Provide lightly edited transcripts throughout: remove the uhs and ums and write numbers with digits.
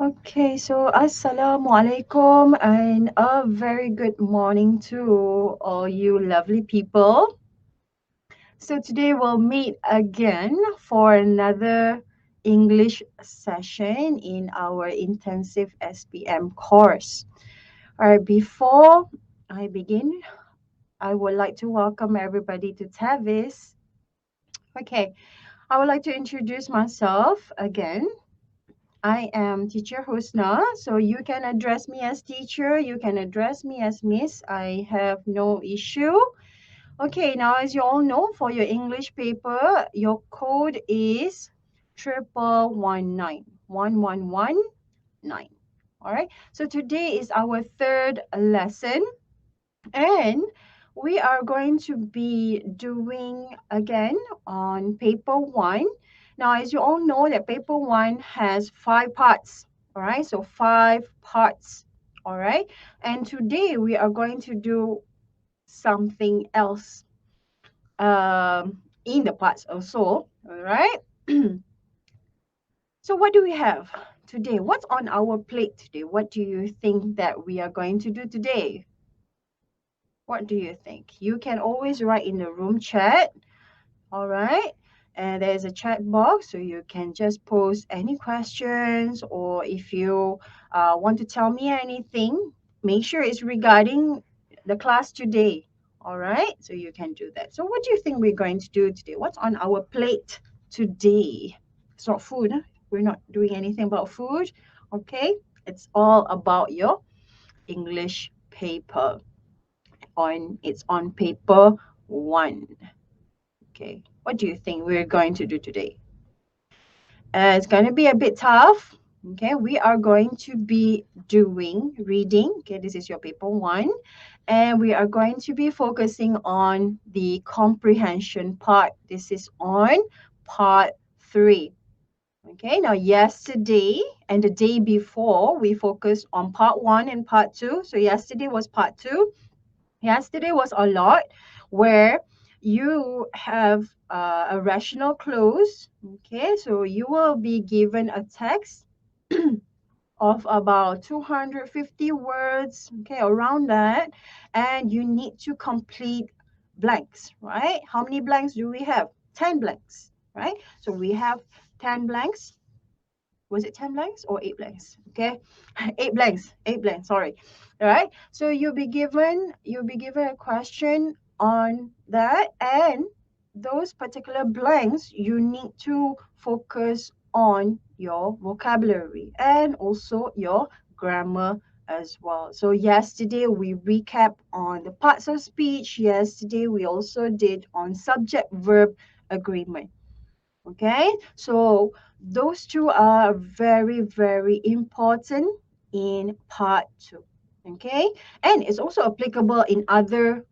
Okay, so Assalamualaikum and a very good morning to all you lovely people. So today we'll meet again for another English session in our intensive SPM course. All right, before I begin, I would like to welcome everybody to Tavis. Okay, I would like to introduce myself again. I am Teacher Husna, so you can address me as teacher, you can address me as miss. I have no issue. Okay, now as you all know, for your English paper, your code is 1119. All right, so today is our third lesson, and we are going to be doing again on paper one. Now, as you all know, that paper one has 5 parts. All right, so 5 parts. All right, and today we are going to do something else in the parts also. All right. So, what do we have today? What's on our plate today? What do you think that we are going to do today? What do you think? You can always write in the room chat, all right? And there's a chat box, so you can just post any questions, or if you want to tell me anything, make sure it's regarding the class today, all right? So you can do that. So what do you think we're going to do today? What's on our plate today? It's not food, huh? We're not doing anything about food, okay? It's all about your English paper it's on paper one. Okay, what do you think we're going to do today? It's going to be a bit tough. Okay, we are going to be doing reading. Okay, this is your paper one, and we are going to be focusing on the comprehension part. This is on part three. Okay, now yesterday and the day before we focused on part one and part two. So yesterday was part two. Yesterday was a lot where you have a rational clause. Okay, so you will be given a text of about 250 words, okay, around that, and you need to complete blanks, right? How many blanks do we have? 10 blanks, right? So we have 10 blanks. Was it 10 blanks or 8 blanks? Okay, 8 blanks, sorry. All right, so you'll be given a question on that, and those particular blanks you need to focus on your vocabulary and also your grammar as well. So yesterday we recap on the parts of speech. Yesterday we also did on subject verb agreement. Okay, so those two are very, very important in part two. Okay, and it's also applicable in other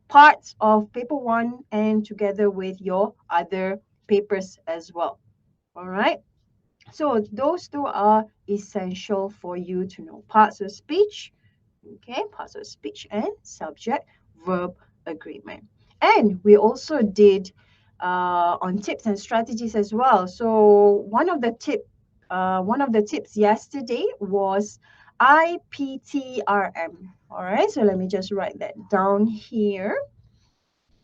parts of paper one and together with your other papers as well. All right, so those two are essential for you to know: parts of speech, okay, parts of speech and subject verb agreement. And we also did on tips and strategies as well. So one of the tips yesterday was IPTRM. All right, so let me just write that down here.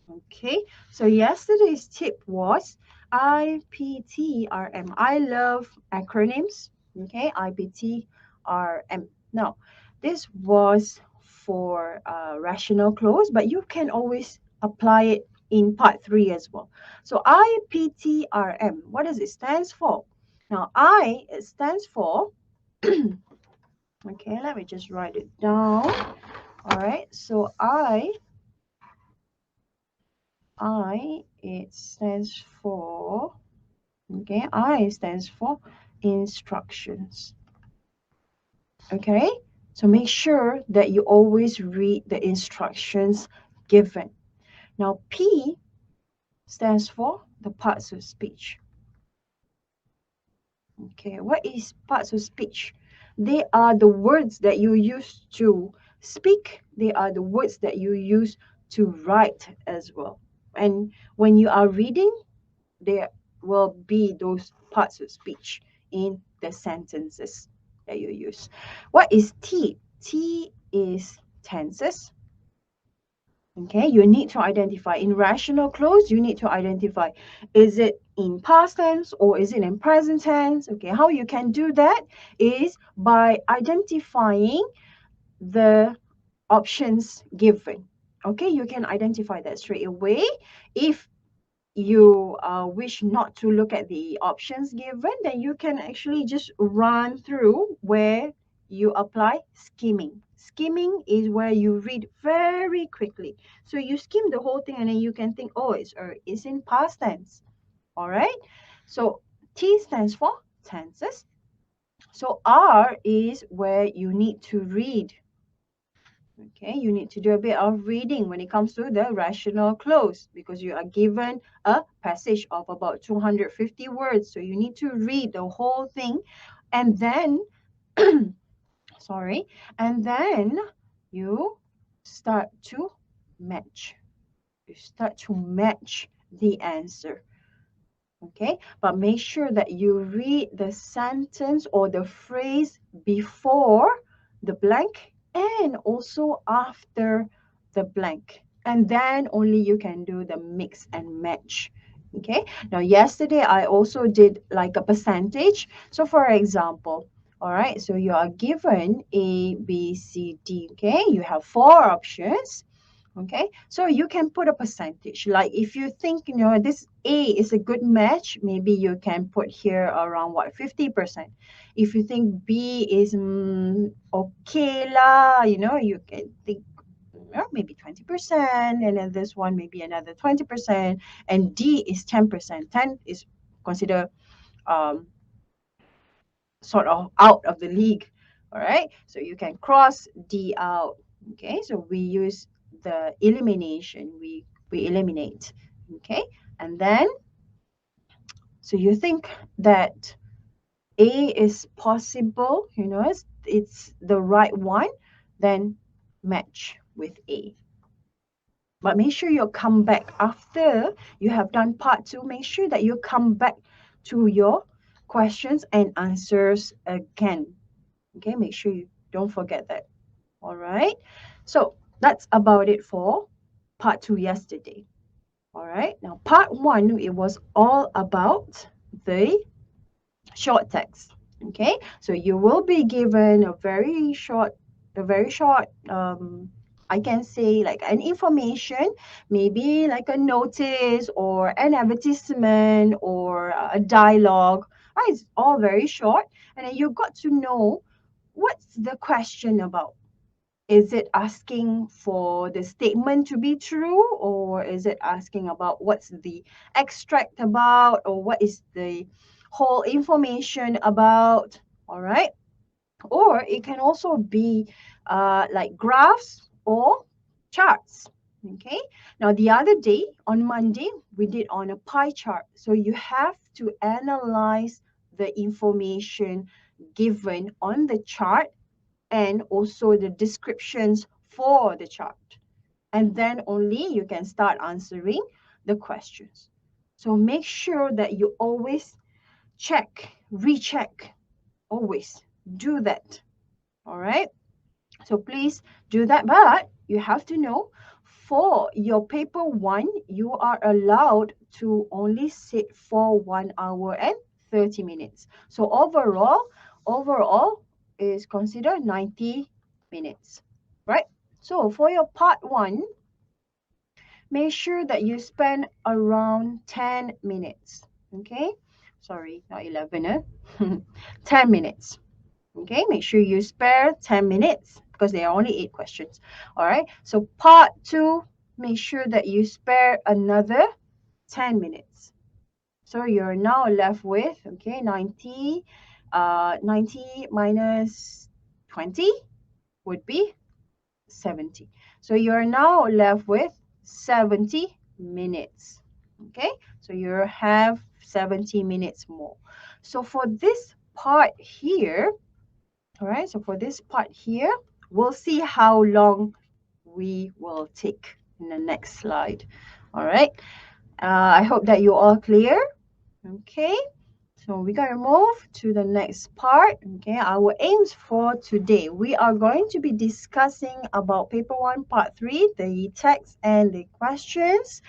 Okay, so yesterday's tip was IPTRM. I love acronyms. Okay, IPTRM. Now, this was for rational clause, but you can always apply it in part three as well. So IPTRM, what does it stands for? Now, it stands for, okay, let me just write it down. All right, so it stands for, okay, I stands for instructions. Okay, so make sure that you always read the instructions given. Now, P stands for the parts of speech. Okay, what is parts of speech? They are the words that you use to speak, they are the words that you use to write as well. And when you are reading, there will be those parts of speech in the sentences. that you use. What is T? T is tenses. Okay, you need to identify in rational clause, you need to identify, is it in past tense or is it in present tense? Okay, how you can do that is by identifying the options given. Okay, you can identify that straight away. If you wish not to look at the options given, then you can actually just run through where you apply skimming. Skimming is where you read very quickly. So you skim the whole thing and then you can think, oh, it's in past tense. All right. So T stands for tenses. So R is where you need to read. Okay, you need to do a bit of reading when it comes to the rational clause because you are given a passage of about 250 words. So you need to read the whole thing and then, sorry, and then you start to match. You start to match the answer. Okay, but make sure that you read the sentence or the phrase before the blank and also after the blank, and then only you can do the mix and match. Okay, now yesterday I also did like a percentage. So for example, all right, so you are given A, B, C, D. Okay, you have 4 options. Okay, so you can put a percentage. Like if you think, this A is a good match, maybe you can put here around what, 50%. If you think B is okay lah, you can think maybe 20%, and then this one maybe another 20%, and D is 10%. 10 is considered um, sort of out of the league. All right, so you can cross D out. Okay, so we use the elimination. We eliminate. Okay, and then so you think that A is possible, it's the right one, then match with A. But make sure you come back after you have done part 2. Make sure that you come back to your questions and answers again. Okay, make sure you don't forget that. All right. So that's about it for part 2 yesterday. All right. Now, part 1, it was all about the short text. Okay. So you will be given a very short, I can say like an information, maybe like a notice or an advertisement or a dialogue. Right? It's all very short. And then you got to know what's the question about. Is it asking for the statement to be true, or is it asking about what's the extract about, or what is the whole information about? All right. Or it can also be like graphs or charts. Okay. Now, the other day on Monday, we did on a pie chart. So you have to analyze the information given on the chart and also the descriptions for the chart. And then only you can start answering the questions. So make sure that you always check, recheck, always do that. All right. So please do that. But you have to know for your paper 1, you are allowed to only sit for 1 hour and 30 minutes. So overall is considered 90 minutes, right? So for your part 1, make sure that you spend around 10 minutes, okay? Sorry, not 11, 10 minutes, okay? Make sure you spare 10 minutes because there are only 8 questions, all right? So part 2, make sure that you spare another 10 minutes. So you're now left with, okay, 90 minus 20 would be 70. So you're now left with 70 minutes. Okay, so you have 70 minutes more. So for this part here, all right, so for this part here, we'll see how long we will take in the next slide. All right, I hope that you're all clear. Okay, So we're going to move to the next part. Okay, our aims for today. We are going to be discussing about paper 1, part 3, the text and the questions.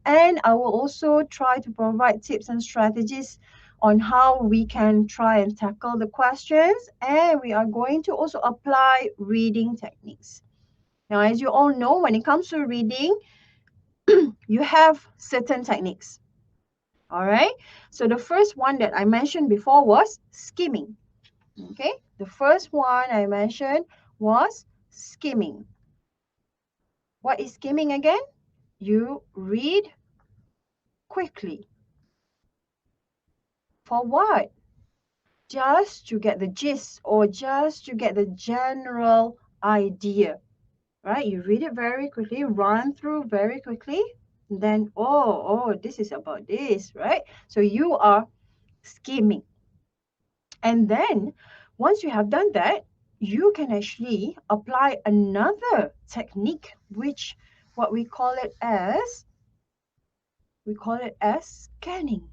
And I will also try to provide tips and strategies on how we can try and tackle the questions. And we are going to also apply reading techniques. Now, as you all know, when it comes to reading, you have certain techniques. All right. So the first one that I mentioned before was skimming. Okay. The first one I mentioned was skimming. What is skimming again? You read quickly. For what? Just to get the gist or just to get the general idea, right? You read it very quickly, run through very quickly, then, oh, this is about this, right? So you are skimming. And then once you have done that, you can actually apply another technique, which what we call it as scanning.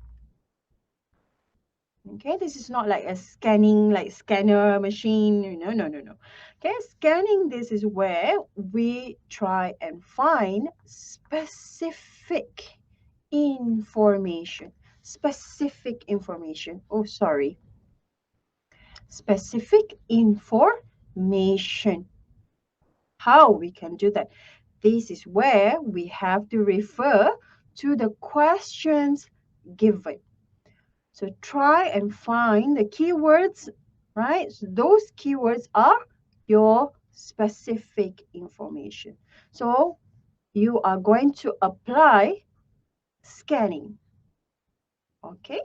Okay, this is not like a scanning, like scanner machine. No. Okay, scanning, this is where we try and find specific information. Specific information. Oh, sorry. Specific information. How we can do that? This is where we have to refer to the questions given. So try and find the keywords, right? So those keywords are your specific information. So you are going to apply scanning. Okay?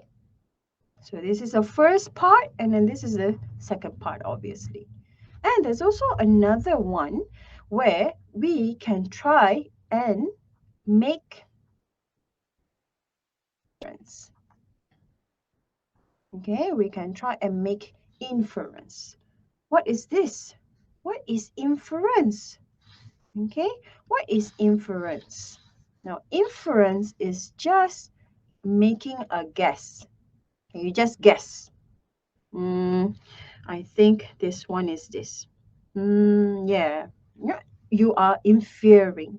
So this is the first part, and then this is the second part, obviously. And there's also another one where we can try and make inference. Okay, we can try and make inference. What is this? What is inference? Okay, what is inference? Now, inference is just making a guess. Okay, you just guess. I think this one is this. Yeah, you are inferring,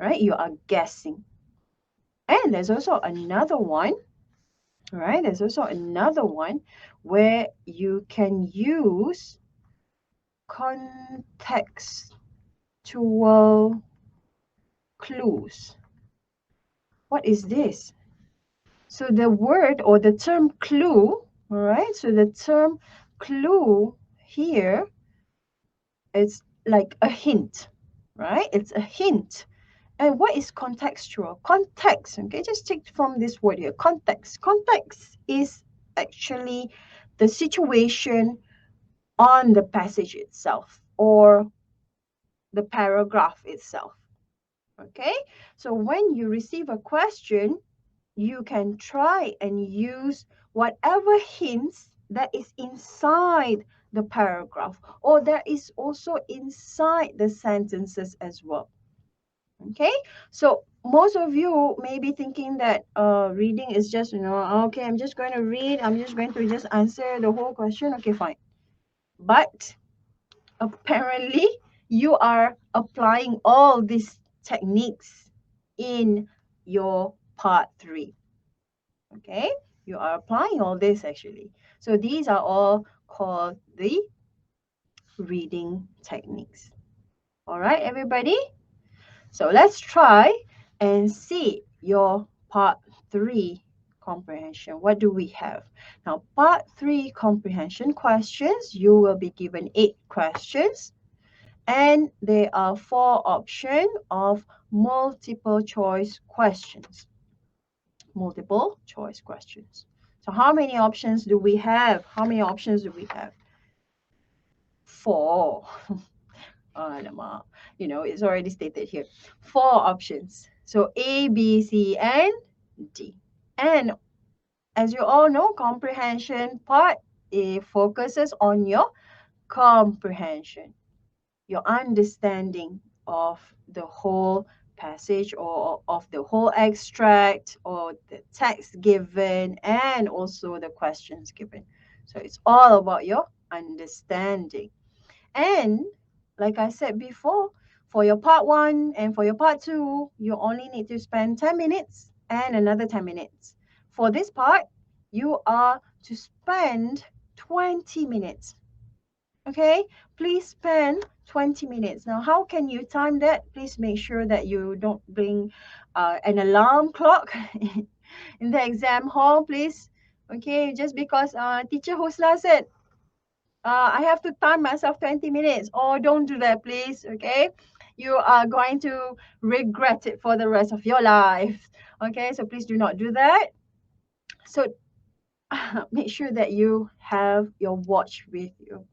right? You are guessing. And there's also another one, right? There's also another one where you can use contextual clues. What is this? So the word or the term clue, all right? So the term clue here is like a hint, right? It's a hint. And what is contextual? Context, okay, just take from this word here, context. Context is actually the situation on the passage itself or the paragraph itself, okay? So when you receive a question, you can try and use whatever hints that is inside the paragraph or that is also inside the sentences as well. Okay, so most of you may be thinking that reading is just, okay, I'm just going to read, I'm just going to just answer the whole question. Okay, fine. But apparently you are applying all these techniques in your part 3. Okay, you are applying all this actually. So these are all called the reading techniques. All right, everybody. So let's try and see your part 3 comprehension. What do we have? Now, part 3 comprehension questions, you will be given 8 questions. And there are 4 options of multiple choice questions. Multiple choice questions. So how many options do we have? How many options do we have? 4. It's already stated here. 4 options. So A, B, C, and D. And as you all know, comprehension part, it focuses on your comprehension, your understanding of the whole passage or of the whole extract or the text given and also the questions given. So it's all about your understanding. And like I said before, for your part one and for your part two, you only need to spend 10 minutes and another 10 minutes. For this part, you are to spend 20 minutes. Okay, please spend 20 minutes. Now, how can you time that? Please make sure that you don't bring an alarm clock in the exam hall, please. Okay, just because Teacher Husna said, I have to time myself 20 minutes. Oh, don't do that, please. Okay, you are going to regret it for the rest of your life. Okay, so please do not do that. So make sure that you have your watch with you.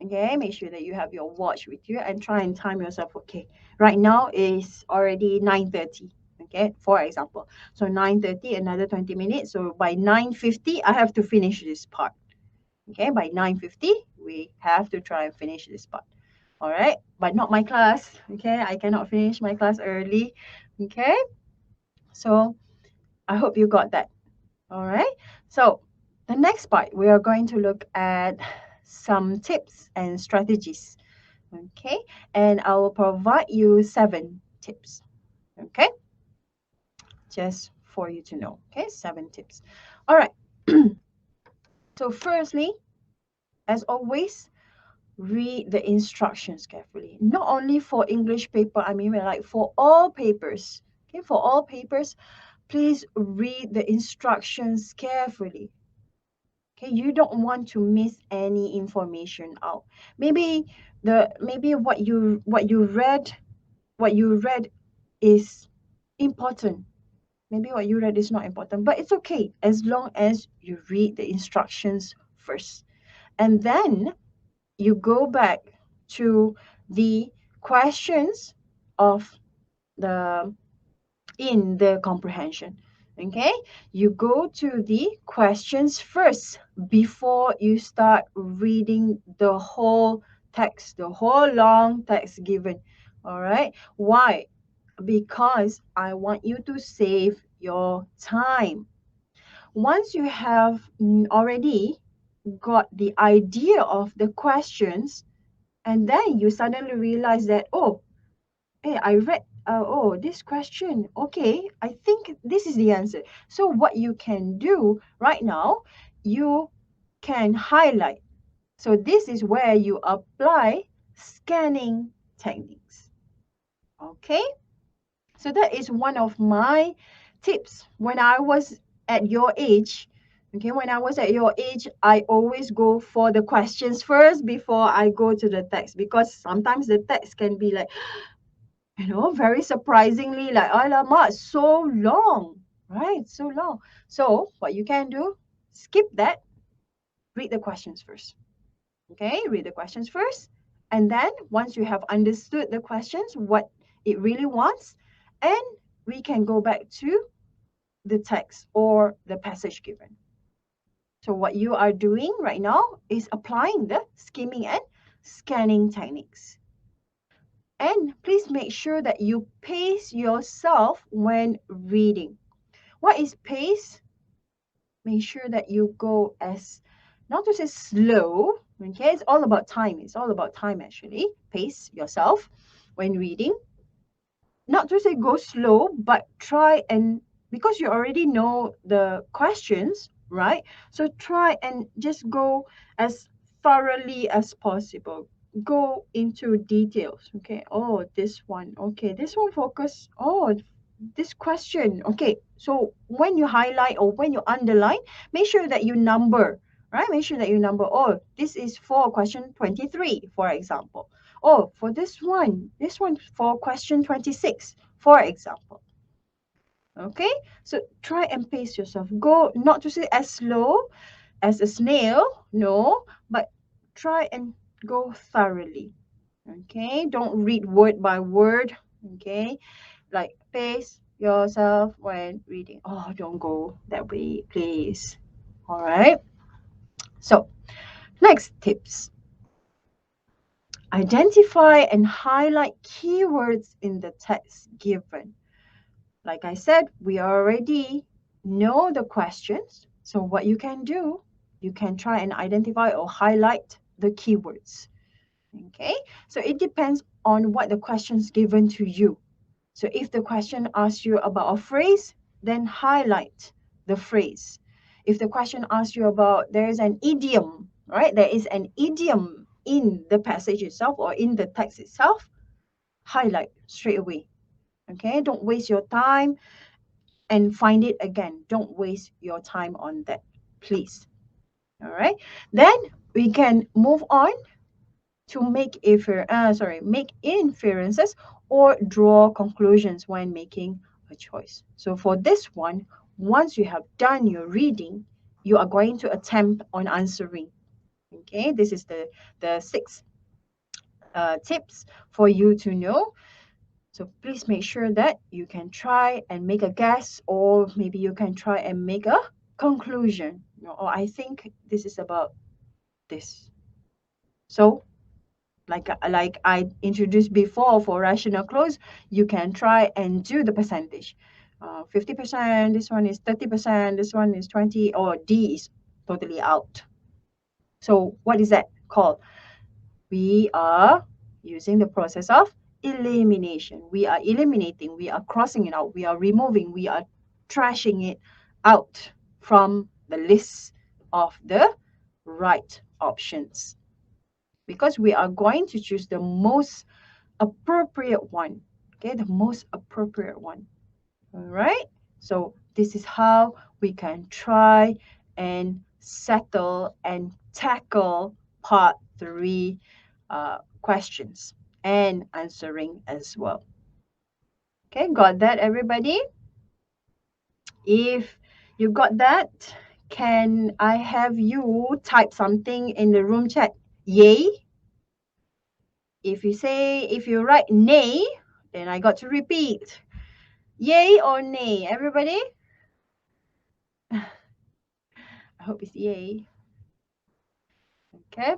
Okay, make sure that you have your watch with you and try and time yourself. Okay, right now is already 9:30. Okay, for example, so 9:30, another 20 minutes. So by 9:50, I have to finish this part. Okay, by 9:50, we have to try and finish this part. All right, but not my class. Okay, I cannot finish my class early. Okay, so I hope you got that. All right, so the next part, we are going to look at some tips and strategies. Okay, and I will provide you 7 tips. Okay, just for you to know. Okay, 7 tips. All right, so firstly, as always, read the instructions carefully. Not only for English paper, I mean, like for all papers. Okay, for all papers, please read the instructions carefully. Okay, you don't want to miss any information out. Maybe maybe what you read is important. Maybe what you read is not important, but it's okay as long as you read the instructions first. And then you go back to the questions of the in the comprehension. Okay, you go to the questions first before you start reading the whole text, the whole long text given. All right, why? Because I want you to save your time. Once you have already got the idea of the questions, and then you suddenly realize that, oh, hey, I read, oh, this question. Okay, I think this is the answer. So what you can do right now, you can highlight. So this is where you apply scanning techniques. Okay, so that is one of my tips. When I was at your age, okay, when I was at your age, I always go for the questions first before I go to the text, because sometimes the text can be like, very surprisingly, like, alamak, so long, right? So long. So what you can do, skip that, read the questions first. Okay, read the questions first. And then once you have understood the questions, what it really wants, and we can go back to the text or the passage given. So what you are doing right now is applying the skimming and scanning techniques. And please make sure that you pace yourself when reading. What is pace? Make sure that you go as, not to say slow, okay? It's all about time. It's all about time, actually. Pace yourself when reading. Not to say go slow, but try and, because you already know the questions, right? So try and just go as thoroughly as possible. Go into details. Okay. Oh, this one. Okay. This one focus. Oh, this question. Okay. So when you highlight or when you underline, make sure that you number, right? Make sure that you number. Oh, this is for question 23, for example. Oh, for this one for question 26, for example. Okay, so try and pace yourself. Go, not to say as slow as a snail, no, but try and go thoroughly. Okay, don't read word by word. Okay, like pace yourself when reading. Oh, don't go that way, please. All right, so next tips. Identify and highlight keywords in the text given. Like I said, we already know the questions. So what you can do, you can try and identify or highlight the keywords. Okay, so it depends on what the question's given to you. So if the question asks you about a phrase, then highlight the phrase. If the question asks you about, there is an idiom, right? There is an idiom in the passage itself or in the text itself, highlight straight away. Okay, don't waste your time and find it again. Don't waste your time on that, please. All right, then we can move on to make inferences or draw conclusions when making a choice. So for this one, once you have done your reading, you are going to attempt on answering. Okay, this is the six tips for you to know. So please make sure that you can try and make a guess, or maybe you can try and make a conclusion. Or I think this is about this. So like I introduced before, for rational clause, you can try and do the percentage. 50%, this one is 30%, this one is 20, or D is totally out. So what is that called? We are using the process of elimination. We are eliminating, we are crossing it out, we are removing, we are trashing it out from the list of the right options, because we are going to choose the most appropriate one. Okay, the most appropriate one. All right, so this is how we can try and settle and tackle part 3 questions and answering as well. Okay, got that, everybody? If you got that, can I have you type something in the room chat? Yay. If you write nay, then I got to repeat. Yay or nay, everybody? I hope it's yay. Okay.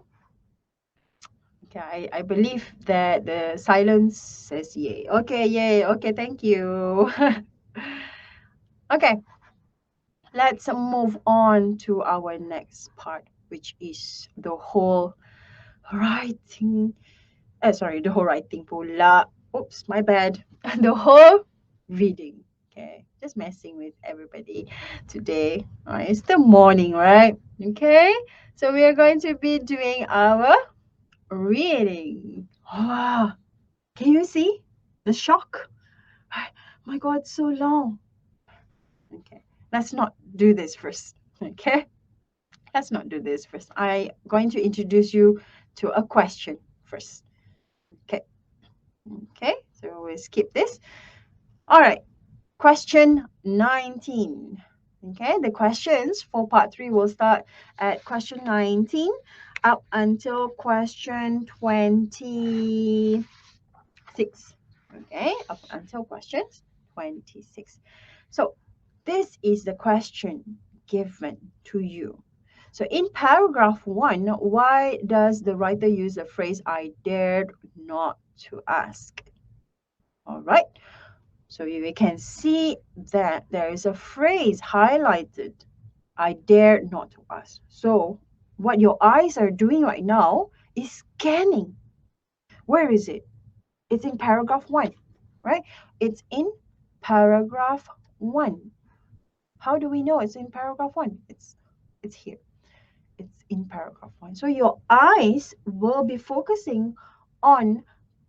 Okay, I believe that the silence says yay. Okay, yay. Okay, thank you. Okay, let's move on to our next part, which is the whole writing. The whole writing pula. Oops, my bad. The whole reading. Okay, just messing with everybody today. It's the morning, right? Okay, so we are going to be doing our reading. Wow, can you see the shock? My God, so long. Okay, let's not do this first. Okay, let's not do this first. I'm going to introduce you to a question first. Okay, okay, so we'll skip this. All right, question 19. Okay, the questions for part 3 will start at question 19 up until question 26. Okay, up until question 26. So this is the question given to you. So in paragraph 1, why does the writer use the phrase "I dared not to ask"? All right. So you can see that there is a phrase highlighted, "I dare not to ask." So what your eyes are doing right now is scanning. Where is it? It's in paragraph 1, right? It's in paragraph 1. How do we know it's in paragraph 1? It's here. It's in paragraph 1. So your eyes will be focusing on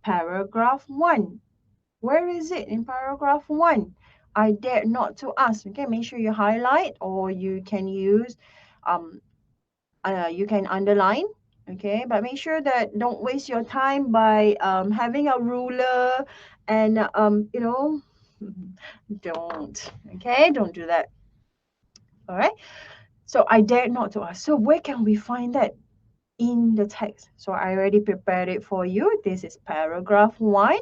paragraph 1. Where is it in paragraph 1? I dare not to ask. Okay, make sure you highlight, or you can use, you can underline. Okay, but make sure that don't waste your time by having a ruler and don't. Okay, don't do that. All right. So I dare not to ask. So where can we find that in the text? So I already prepared it for you. This is paragraph 1.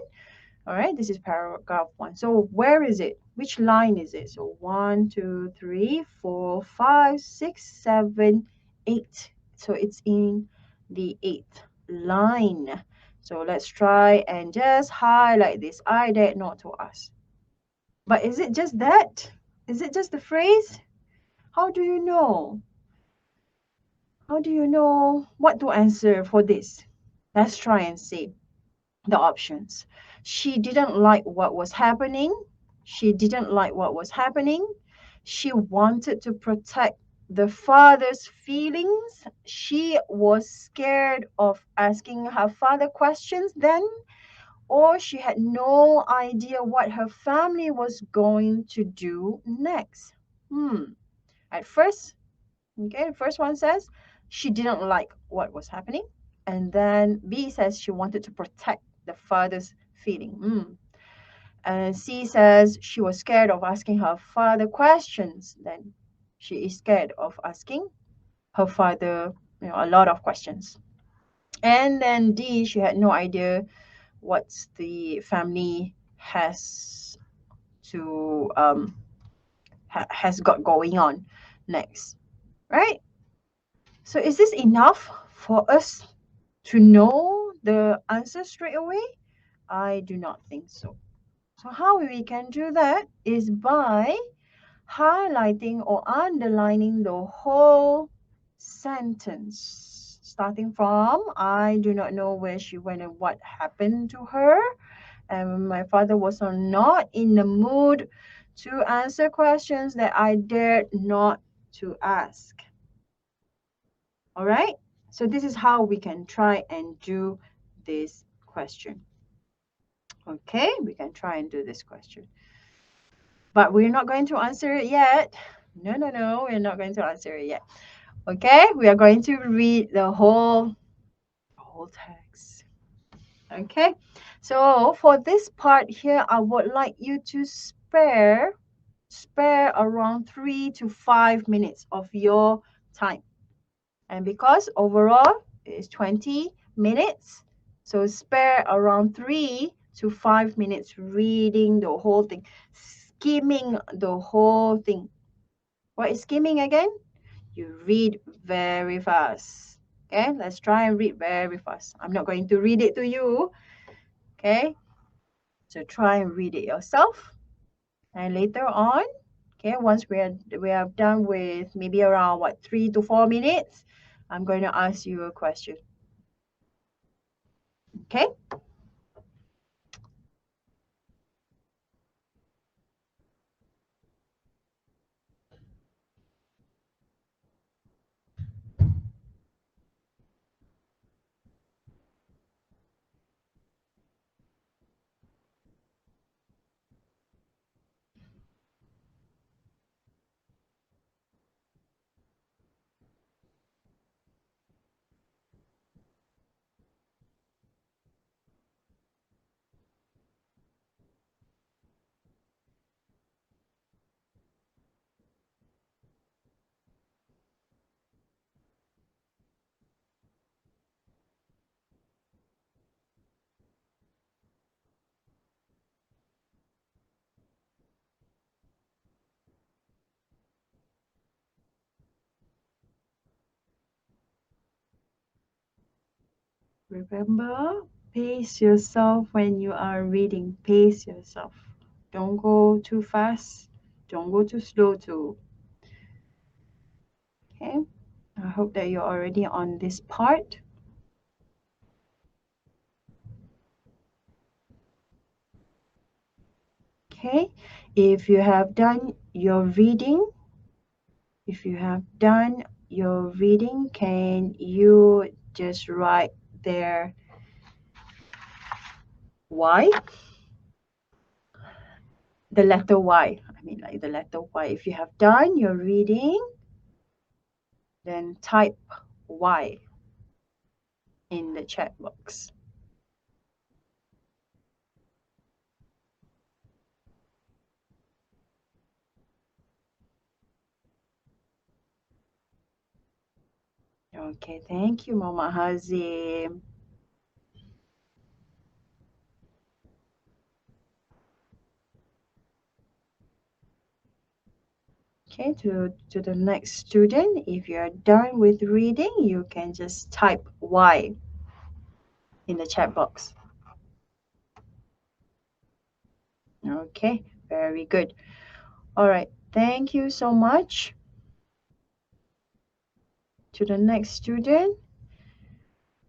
All right, this is paragraph 1. So where is it? Which line is it? So 1, 2, 3, 4, 5, 6, 7, 8. So it's in the 8th line. So let's try and just highlight this. I dared not to ask. But is it just that? Is it just the phrase? How do you know? How do you know what to answer for this? Let's try and see the options. She didn't like what was happening. She didn't like what was happening. She wanted to protect the father's feelings. She was scared of asking her father questions then, or she had no idea what her family was going to do next. At first, okay, the first one says she didn't like what was happening. And then B says she wanted to protect the father's feeling. And C says she was scared of asking her father questions. Then she is scared of asking her father, a lot of questions. And then D, she had no idea what the family to has got going on next, right? So is this enough for us to know the answer straight away? I do not think so. So how we can do that is by highlighting or underlining the whole sentence. Starting from, I do not know where she went and what happened to her. And my father was not in the mood to answer questions that I dared not to ask. All right? So this is how we can try and do this question. Okay, we can try and do this question. But we're not going to answer it yet. No, we're not going to answer it yet. Okay, we are going to read the whole text. Okay, so for this part here, I would like you to spare around 3 to 5 minutes of your time. And because overall it is 20 minutes, so spare around 3 to 5 minutes reading the whole thing, skimming the whole thing. What is skimming again? You read very fast. Okay, let's try and read very fast. I'm not going to read it to you. Okay, so try and read it yourself. And later on, okay, once we are done with maybe around 3 to 4 minutes, I'm going to ask you a question. Okay. Remember, pace yourself when you are reading. Pace yourself. Don't go too fast. Don't go too slow too. Okay. I hope that you're already on this part. Okay. If you have done your reading, can you just write there Y? The letter Y. I mean, like the letter Y. If you have done your reading, then type Y in the chat box. Okay, thank you, Mama Hazim. Okay, to the next student, if you're done with reading, you can just type Y. in the chat box. Okay, very good. All right, thank you so much. To the next student,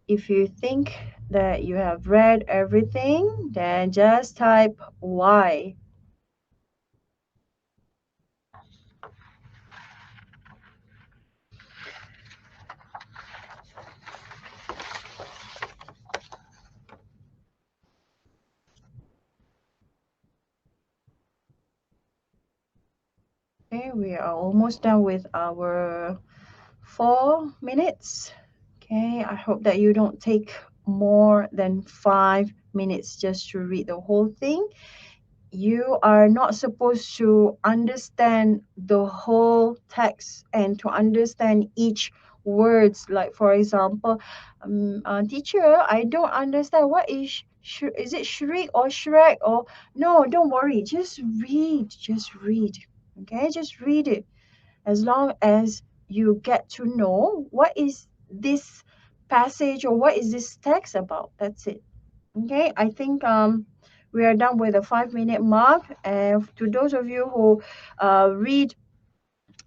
if you think that you have read everything, then just type Y. Okay, we are almost done with our 4 minutes. Okay, I hope that you don't take more than 5 minutes just to read the whole thing. You are not supposed to understand the whole text and to understand each words. Like for example, teacher, I don't understand what is it shriek or shrek or no, don't worry, just read. Okay, just read it. As long as you get to know what is this passage or what is this text about, that's it. Okay, I think we are done with the 5 minute mark. And to those of you who read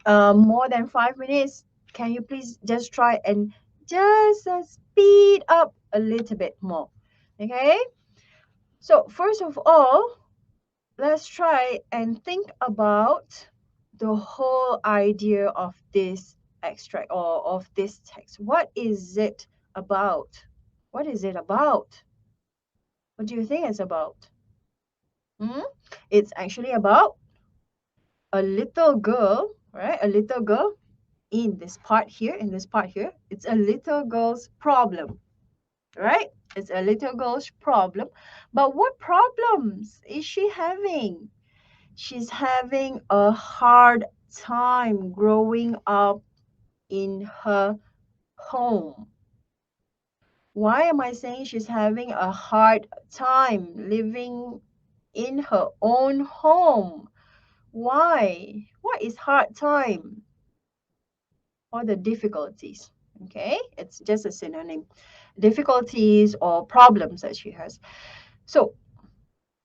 more than 5 minutes, can you please just try and just speed up a little bit more? Okay, so first of all, let's try and think about the whole idea of this extract or of this text. What is it about? What is it about? What do you think it's about? Hmm? It's actually about a little girl, right? A little girl in this part here, it's a little girl's problem, right? It's a little girl's problem. But what problems is she having? She's having a hard time growing up in her home. Why am I saying she's having a hard time living in her own home? Why? What is hard time or the difficulties? Okay, it's just a synonym. Difficulties or problems that she has. So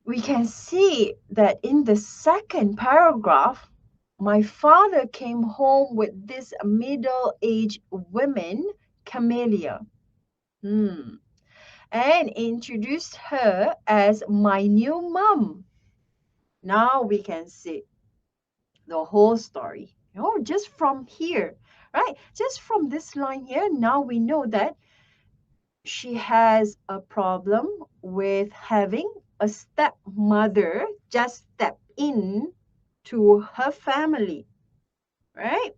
we can see that in the second paragraph, my father came home with this middle-aged woman, Camellia, and introduced her as my new mom. Now we can see the whole story. Just from here, right? Just from this line here, now we know that she has a problem with having a stepmother just step in to her family, right?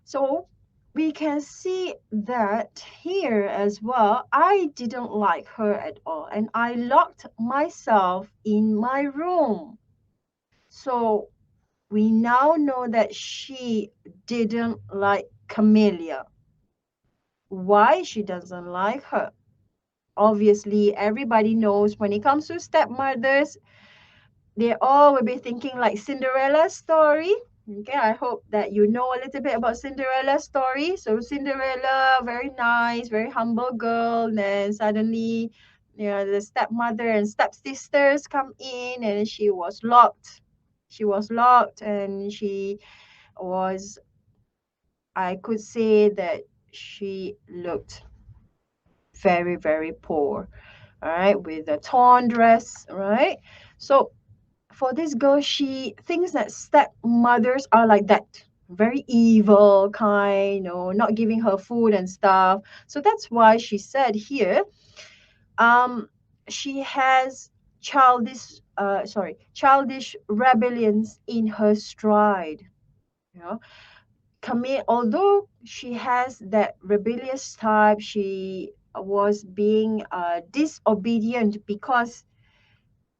So we can see that here as well. I didn't like her at all, and I locked myself in my room. So we now know that she didn't like Camellia. Why she doesn't like her? Obviously, everybody knows when it comes to stepmothers, they all will be thinking like Cinderella's story. Okay, I hope that you know a little bit about Cinderella's story. So Cinderella, very nice, very humble girl, and then suddenly, the stepmother and stepsisters come in, and she was locked. She was locked, and she was, I could say that she looked very, very poor, all right, with a torn dress, right? So for this girl, she thinks that stepmothers are like that, very evil kind, not giving her food and stuff. So that's why she said here, she has childish rebellions in her stride. You know, Camille, although she has that rebellious type, she was being disobedient because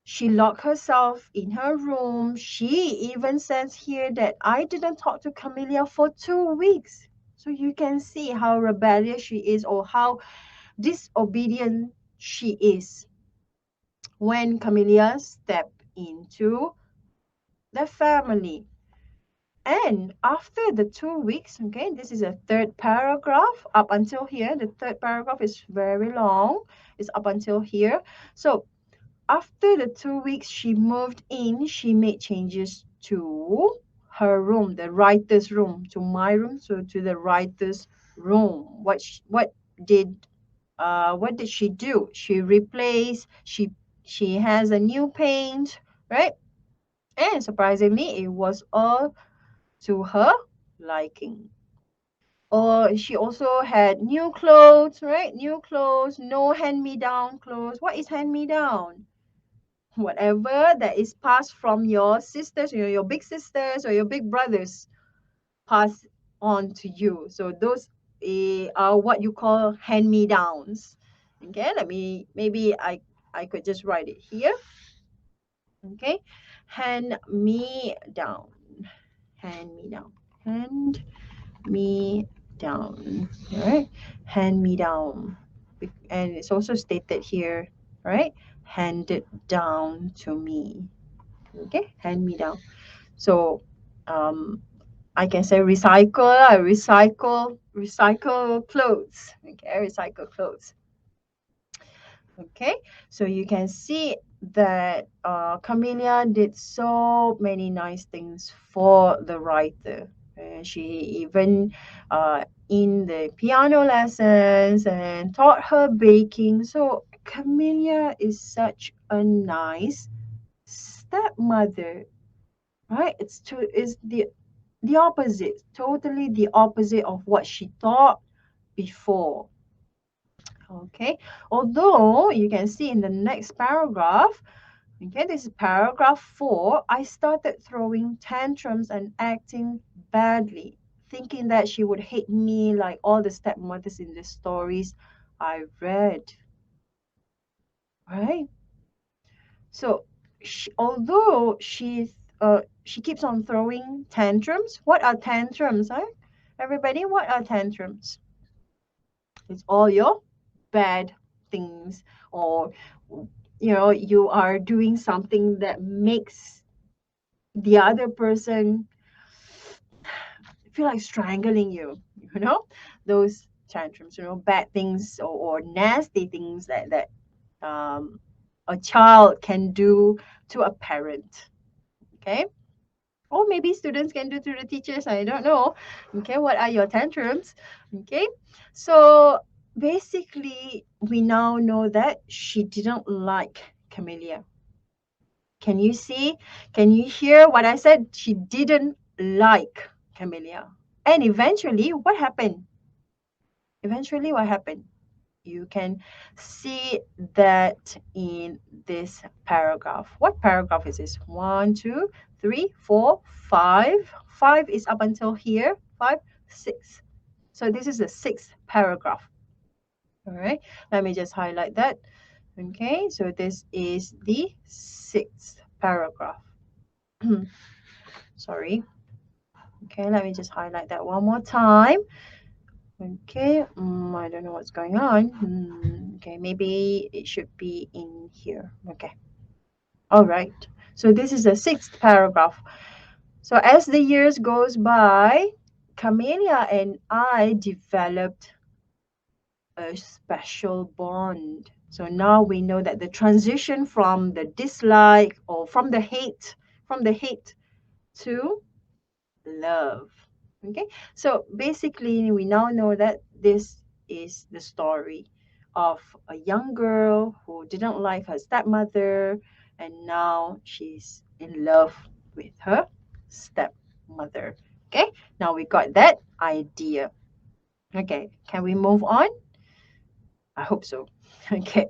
she locked herself in her room. She even says here that I didn't talk to Camellia for 2 weeks. So you can see how rebellious she is or how disobedient she is when Camellia stepped into the family. And after the 2 weeks, okay, this is a third paragraph up until here. The third paragraph is very long. It's up until here. So after the 2 weeks, she moved in. She made changes to her room, the writer's room, to my room, so to the writer's room. What did she do? She replaced. She has a new paint, right? And surprisingly, it was all to her liking. Or she also had new clothes, right? New clothes, no hand-me-down clothes. What is hand-me-down? Whatever that is passed from your sisters, your big sisters or your big brothers, pass on to you. So those are what you call hand-me-downs. Okay, maybe I could just write it here. Okay, hand me down, hand me down, hand me down. All right, hand me down, and it's also stated here, right? Handed down to me. Okay, hand me down. So um, I can say recycle. I recycle clothes. Okay, recycle clothes. Okay, so you can see that Camellia did so many nice things for the writer. And she even in the piano lessons and taught her baking. So Camellia is such a nice stepmother, right? It's the opposite, totally the opposite of what she thought before. Okay, although you can see in the next paragraph, okay, this is paragraph 4, I started throwing tantrums and acting badly, thinking that she would hate me like all the stepmothers in the stories I read, right? So although she keeps on throwing tantrums, what are tantrums, huh? Everybody, what are tantrums? It's all your bad things, or you are doing something that makes the other person feel like strangling you, those tantrums, bad things, or nasty things that a child can do to a parent. Okay, or maybe students can do to the teachers, I don't know. Okay, what are your tantrums? Okay, so basically we now know that she didn't like Camellia. Can you see? Can you hear what I said? She didn't like Camellia. And eventually, what happened? Eventually, what happened? You can see that in this paragraph. What paragraph is this? 1, 2, 3, 4, 5. 5 is up until here. 5, 6. So this is the 6th paragraph. All right. Let me just highlight that. Okay. So this is the 6th paragraph. Sorry. Okay. Let me just highlight that one more time. Okay, I don't know what's going on. Okay, maybe it should be in here. Okay, all right. So this is the 6th paragraph. So as the years goes by, Camellia and I developed a special bond. So now we know that the transition from the dislike or from the hate to love. Okay, so basically, we now know that this is the story of a young girl who didn't like her stepmother, and now she's in love with her stepmother. Okay, now we got that idea. Okay, can we move on? I hope so. Okay,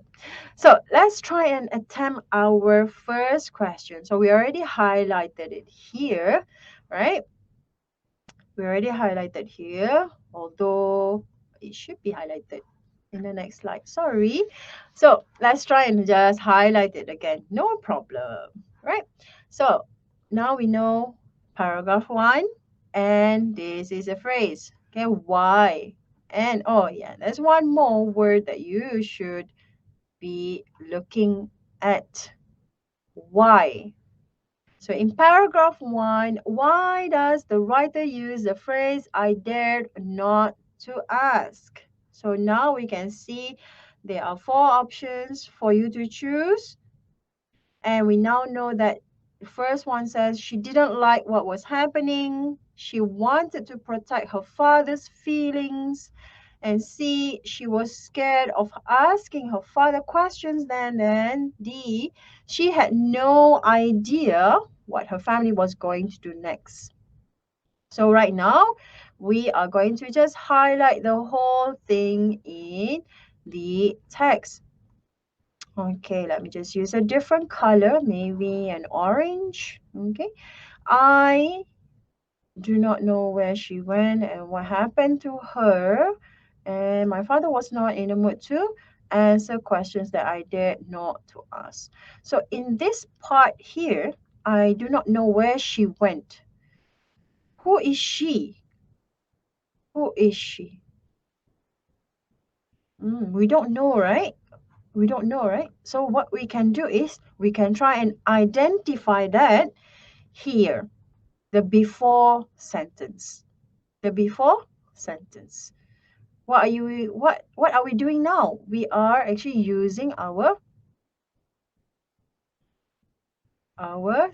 so let's try and attempt our first question. So we already highlighted it here, right? We already highlighted here, although it should be highlighted in the next slide. Sorry. So let's try and just highlight it again. No problem, right? So now we know paragraph 1, and this is a phrase. Okay, why? And oh yeah, there's one more word that you should be looking at. Why? So in paragraph 1, why does the writer use the phrase I dared not to ask? So now we can see there are 4 options for you to choose. And we now know that the first one says she didn't like what was happening. She wanted to protect her father's feelings. And C, she was scared of asking her father questions. Then D, she had no idea what her family was going to do next. So right now, we are going to just highlight the whole thing in the text. Okay, let me just use a different color, maybe an orange. Okay, I do not know where she went and what happened to her. And my father was not in the mood to answer questions that I dared not to ask. So in this part here, I do not know where she went. Who is she? Who is she? We don't know, right? We don't know, right? So what we can do is we can try and identify that here, the before sentence. The before sentence. What are we doing now? We are actually using our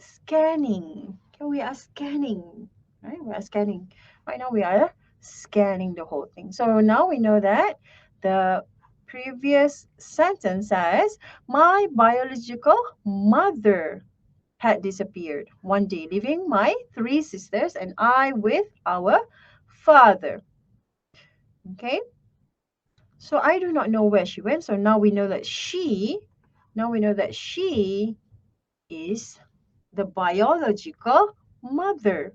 scanning. Okay, we are scanning, right? We are scanning. Right now we are scanning the whole thing. So now we know that the previous sentence says, my biological mother had disappeared one day, leaving my 3 sisters and I with our father. Okay, so I do not know where she went. So now we know that she is the biological mother.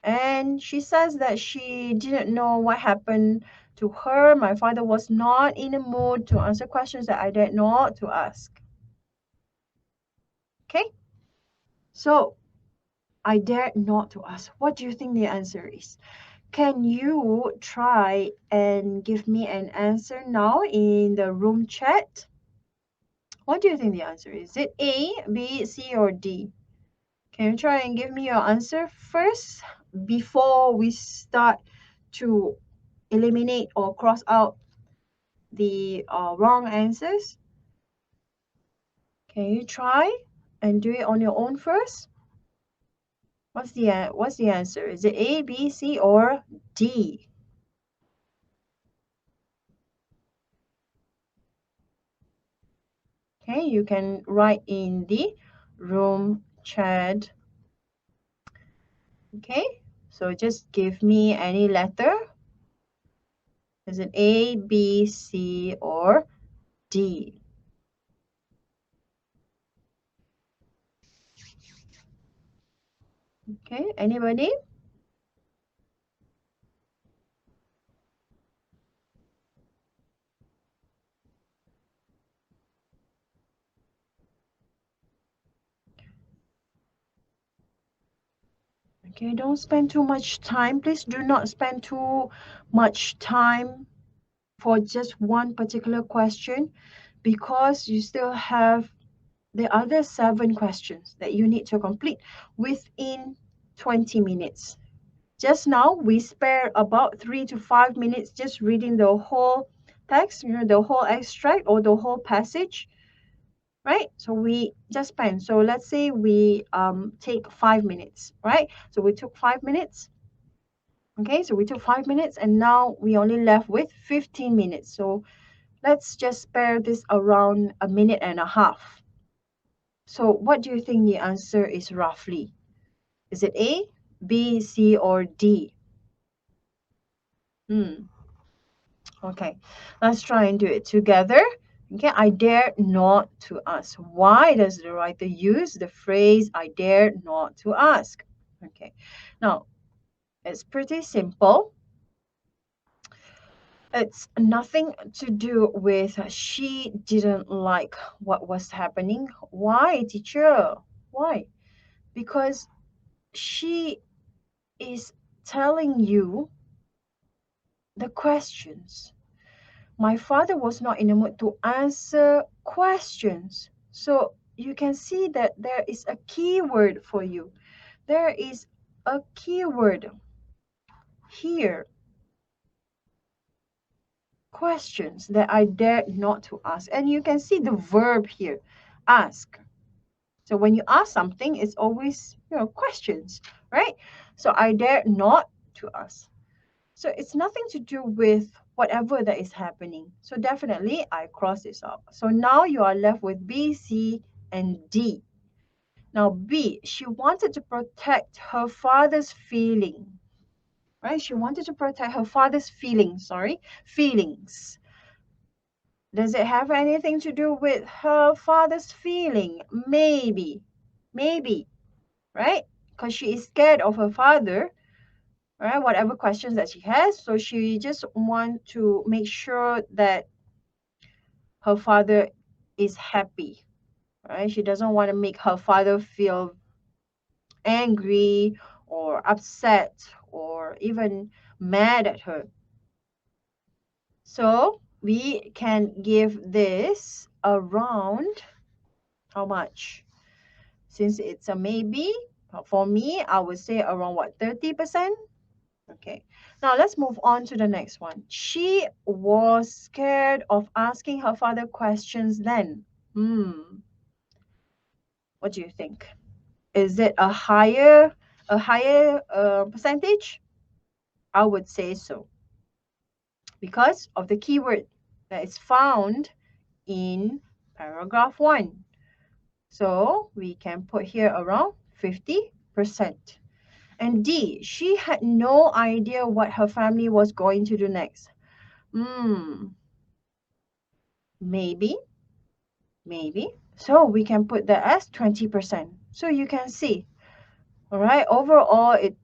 And she says that she didn't know what happened to her. My father was not in a mood to answer questions that I dared not to ask. Okay, so I dared not to ask. What do you think the answer is? Can you try and give me an answer now in the room chat? What do you think the answer is? Is it A, B, C, or D? Can you try and give me your answer first before we start to eliminate or cross out the wrong answers? Can you try and do it on your own first? What's the answer? Is it A, B, C, or D? Okay, you can write in the room chat. Okay, so just give me any letter. Is it A, B, C, or D? Okay, anybody? Okay, don't spend too much time. Please do not spend too much time for just one particular question because you still have the other 7 questions that you need to complete within 20 minutes. Just now, we spare about 3 to 5 minutes just reading the whole text, the whole extract or the whole passage, right? So we just spend. So let's say we take 5 minutes, right? So we took 5 minutes. Okay, so we took 5 minutes and now we only left with 15 minutes. So let's just spare this around a minute and a half. So what do you think the answer is roughly? Is it A, B, C, or D? Okay, let's try and do it together. Okay, I dare not to ask. Why does the writer use the phrase I dare not to ask? Okay, now it's pretty simple. It's nothing to do with she didn't like what was happening. Why, teacher? Why? Because she is telling you the questions. My father was not in the mood to answer questions. So you can see that there is a keyword for you. There is a keyword here. Questions that I dared not to ask. And you can see the verb here, ask. So when you ask something, it's always, questions, right? So I dare not to ask. So it's nothing to do with whatever that is happening. So definitely I cross this out. So now you are left with B, C, and D. Now B, she wanted to protect her father's feeling, right? She wanted to protect her father's feelings, feelings. Does it have anything to do with her father's feeling? Maybe, maybe, right? Because she is scared of her father, right? Whatever questions that she has. So she just want to make sure that her father is happy, right? She doesn't want to make her father feel angry or upset or even mad at her. So we can give this around how much? Since it's a maybe, for me, I would say around what, 30%? Okay, now let's move on to the next one. She was scared of asking her father questions then. What do you think? Is it a higher percentage? I would say so because of the keyword that is found in paragraph 1. So we can put here around 50%. And D, she had no idea what her family was going to do next. Maybe, maybe. So we can put that as 20%. So you can see, all right, overall it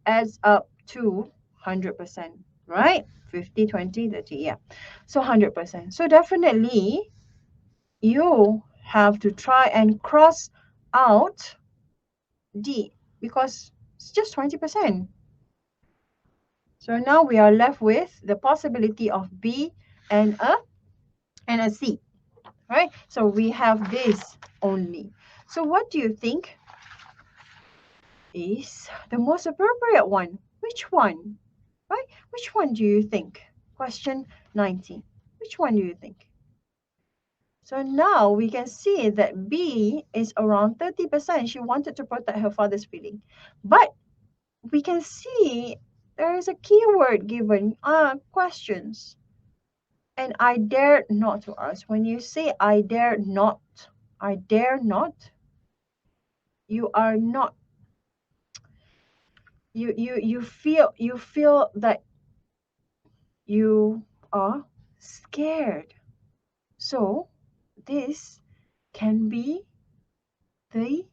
adds up to 100%, right? 50, 20, 30, yeah. So 100%. So definitely you have to try and cross out D because it's just 20%. So now we are left with the possibility of B and a C, right? So we have this only. So what do you think is the most appropriate one? Which one, right? Which one do you think? Question 19. Which one do you think? So now we can see that B is around 30%. She wanted to protect her father's feeling. But we can see there is a keyword given, questions. And I dare not to ask. When you say I dare not, you are not, you feel that you are scared. So this can be the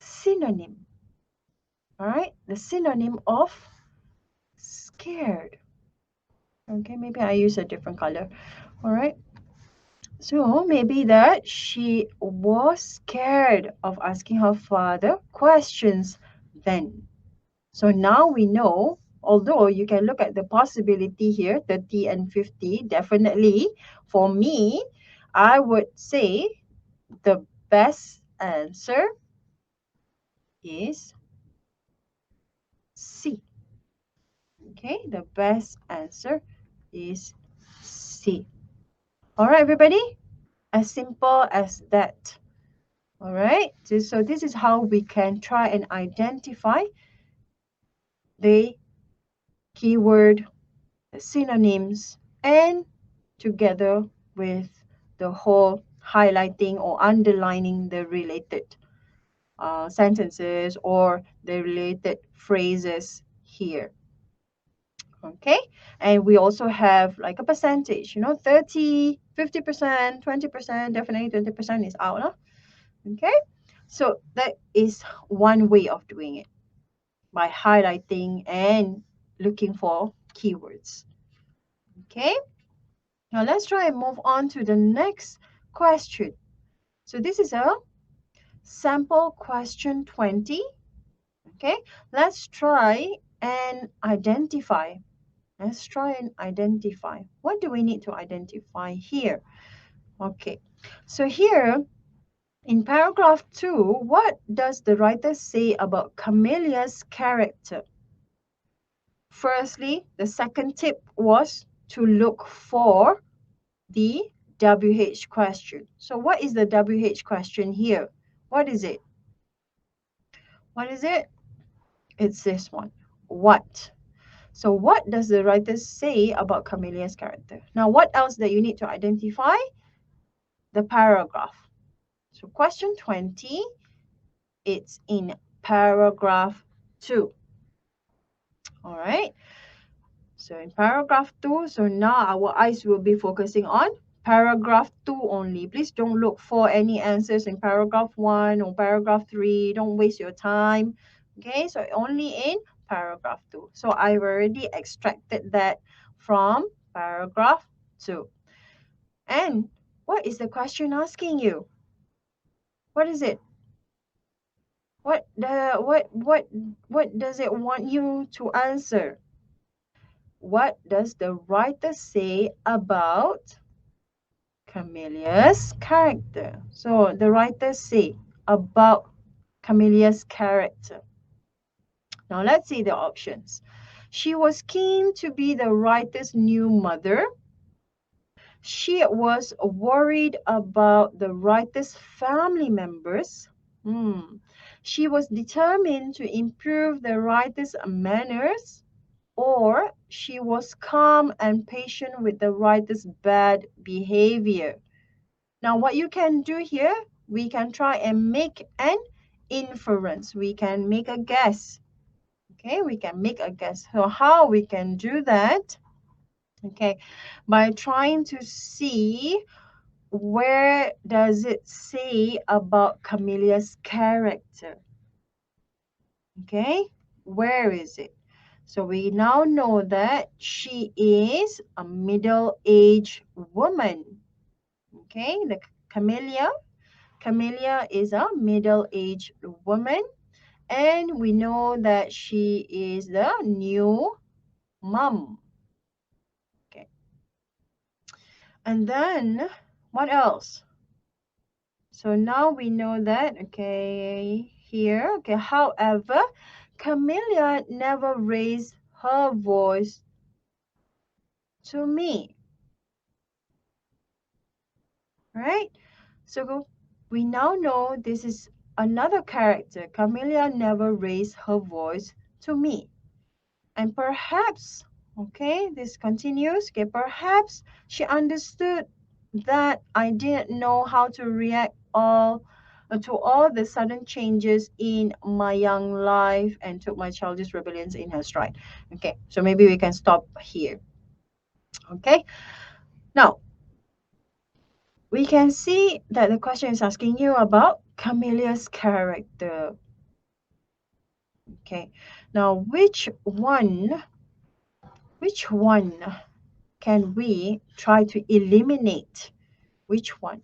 synonym, all right? The synonym of scared. Okay, maybe I use a different color, all right? So maybe that she was scared of asking her father questions then. So now we know, although you can look at the possibility here, 30 and 50, definitely for me, I would say the best answer is C. Okay, the best answer is C. All right, everybody, as simple as that. All right, so this is how we can try and identify the keyword, the synonyms, and together with the whole highlighting or underlining the related sentences or the related phrases here. Okay, and we also have like a percentage, 30, 50%, 20%, definitely 20% is out. Huh? Okay, so that is one way of doing it, by highlighting and looking for keywords. Okay, now let's try and move on to the next question. So this is a sample question 20. Okay, let's try and identify. Let's try and identify. What do we need to identify here? Okay, so here In paragraph 2, what does the writer say about Camelia's character? Firstly, the second tip was to look for the WH question. So what is the WH question here? What is it? What is it? It's this one. What? So what does the writer say about Camelia's character? Now, what else that you need to identify? The paragraph. So question 20, it's in paragraph 2. All right. So in paragraph 2, so now our eyes will be focusing on paragraph 2 only. Please don't look for any answers in paragraph 1 or paragraph 3. Don't waste your time. Okay, so only in paragraph 2. So I've already extracted that from paragraph 2. And what is the question asking you? What is it? What does it want you to answer? What does the writer say about Camelia's character? So the writer say about Camelia's character. Now let's see the options. She was keen to be the writer's new mother. She was worried about the writer's family members. She was determined to improve the writer's manners, or she was calm and patient with the writer's bad behavior. Now, what you can do here, we can try and make an inference. We can make a guess. Okay, we can make a guess. So how we can do that? Okay, by trying to see where does it say about Camelia's character. Okay, where is it? So we now know that she is a middle-aged woman. Okay, the Camellia is a middle-aged woman, and we know that she is the new mom. Okay, and then what else? So now we know that, okay, here, okay, however, Camellia never raised her voice to me, right? So we now know this is another character. Camellia never raised her voice to me. And perhaps, okay, this continues, okay, perhaps she understood that I didn't know how to react to all the sudden changes in my young life and took my childish rebellions in her stride. Okay, so maybe we can stop here. Okay, now we can see that the question is asking you about Camelia's character. Okay, now which one can we try to eliminate? Which one?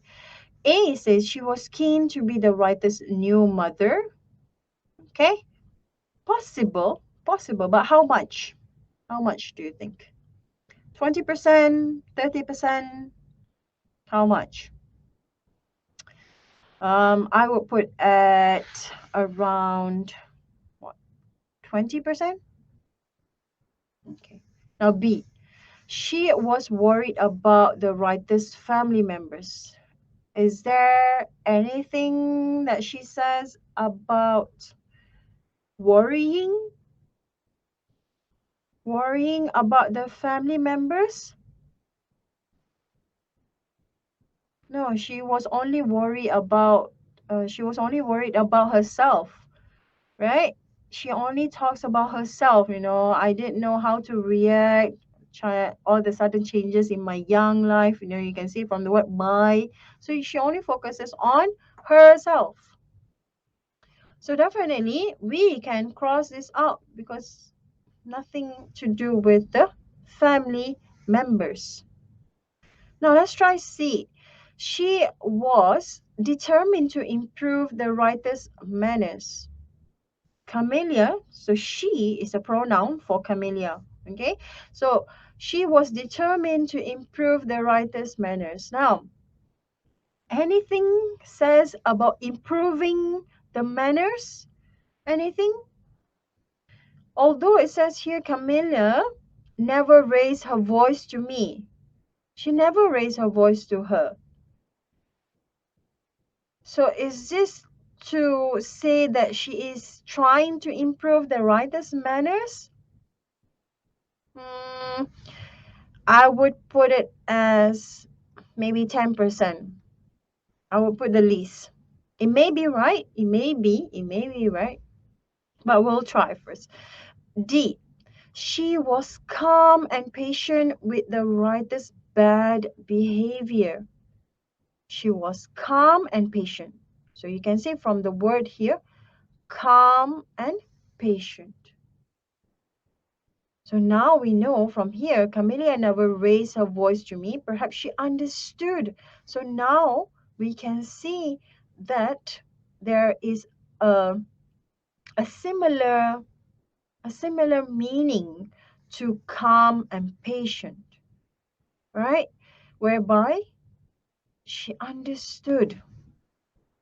A says she was keen to be the writer's new mother. Okay, possible, but how much? How much do you think? 20%, 30%? How much? I would put at around what? 20%? Okay. Now B. She was worried about the writer's family members. Is there anything that she says about worrying? Worrying about the family members? No, she was only worried about herself, right? She only talks about herself, I didn't know how to react, all the sudden changes in my young life, you can see from the word my. So she only focuses on herself. So definitely we can cross this out because nothing to do with the family members. Now let's try C. She was determined to improve the writer's manners. Camellia, so she is a pronoun for Camellia. Okay, so she was determined to improve the writer's manners. Now, Anything says about improving the manners? Anything? Although it says here Camilla never raised her voice to me. She never raised her voice to her. So is this to say that she is trying to improve the writer's manners? Hmm, I would put it as maybe 10%. I would put the least. It may be right. It may be right. But we'll try first. D. She was calm and patient with the writer's bad behavior. She was calm and patient. So you can say from the word here, calm and patient. So now we know from here, Camellia never raised her voice to me. Perhaps she understood. So now we can see that there is a, a similar a similar meaning to calm and patient, right? Whereby she understood.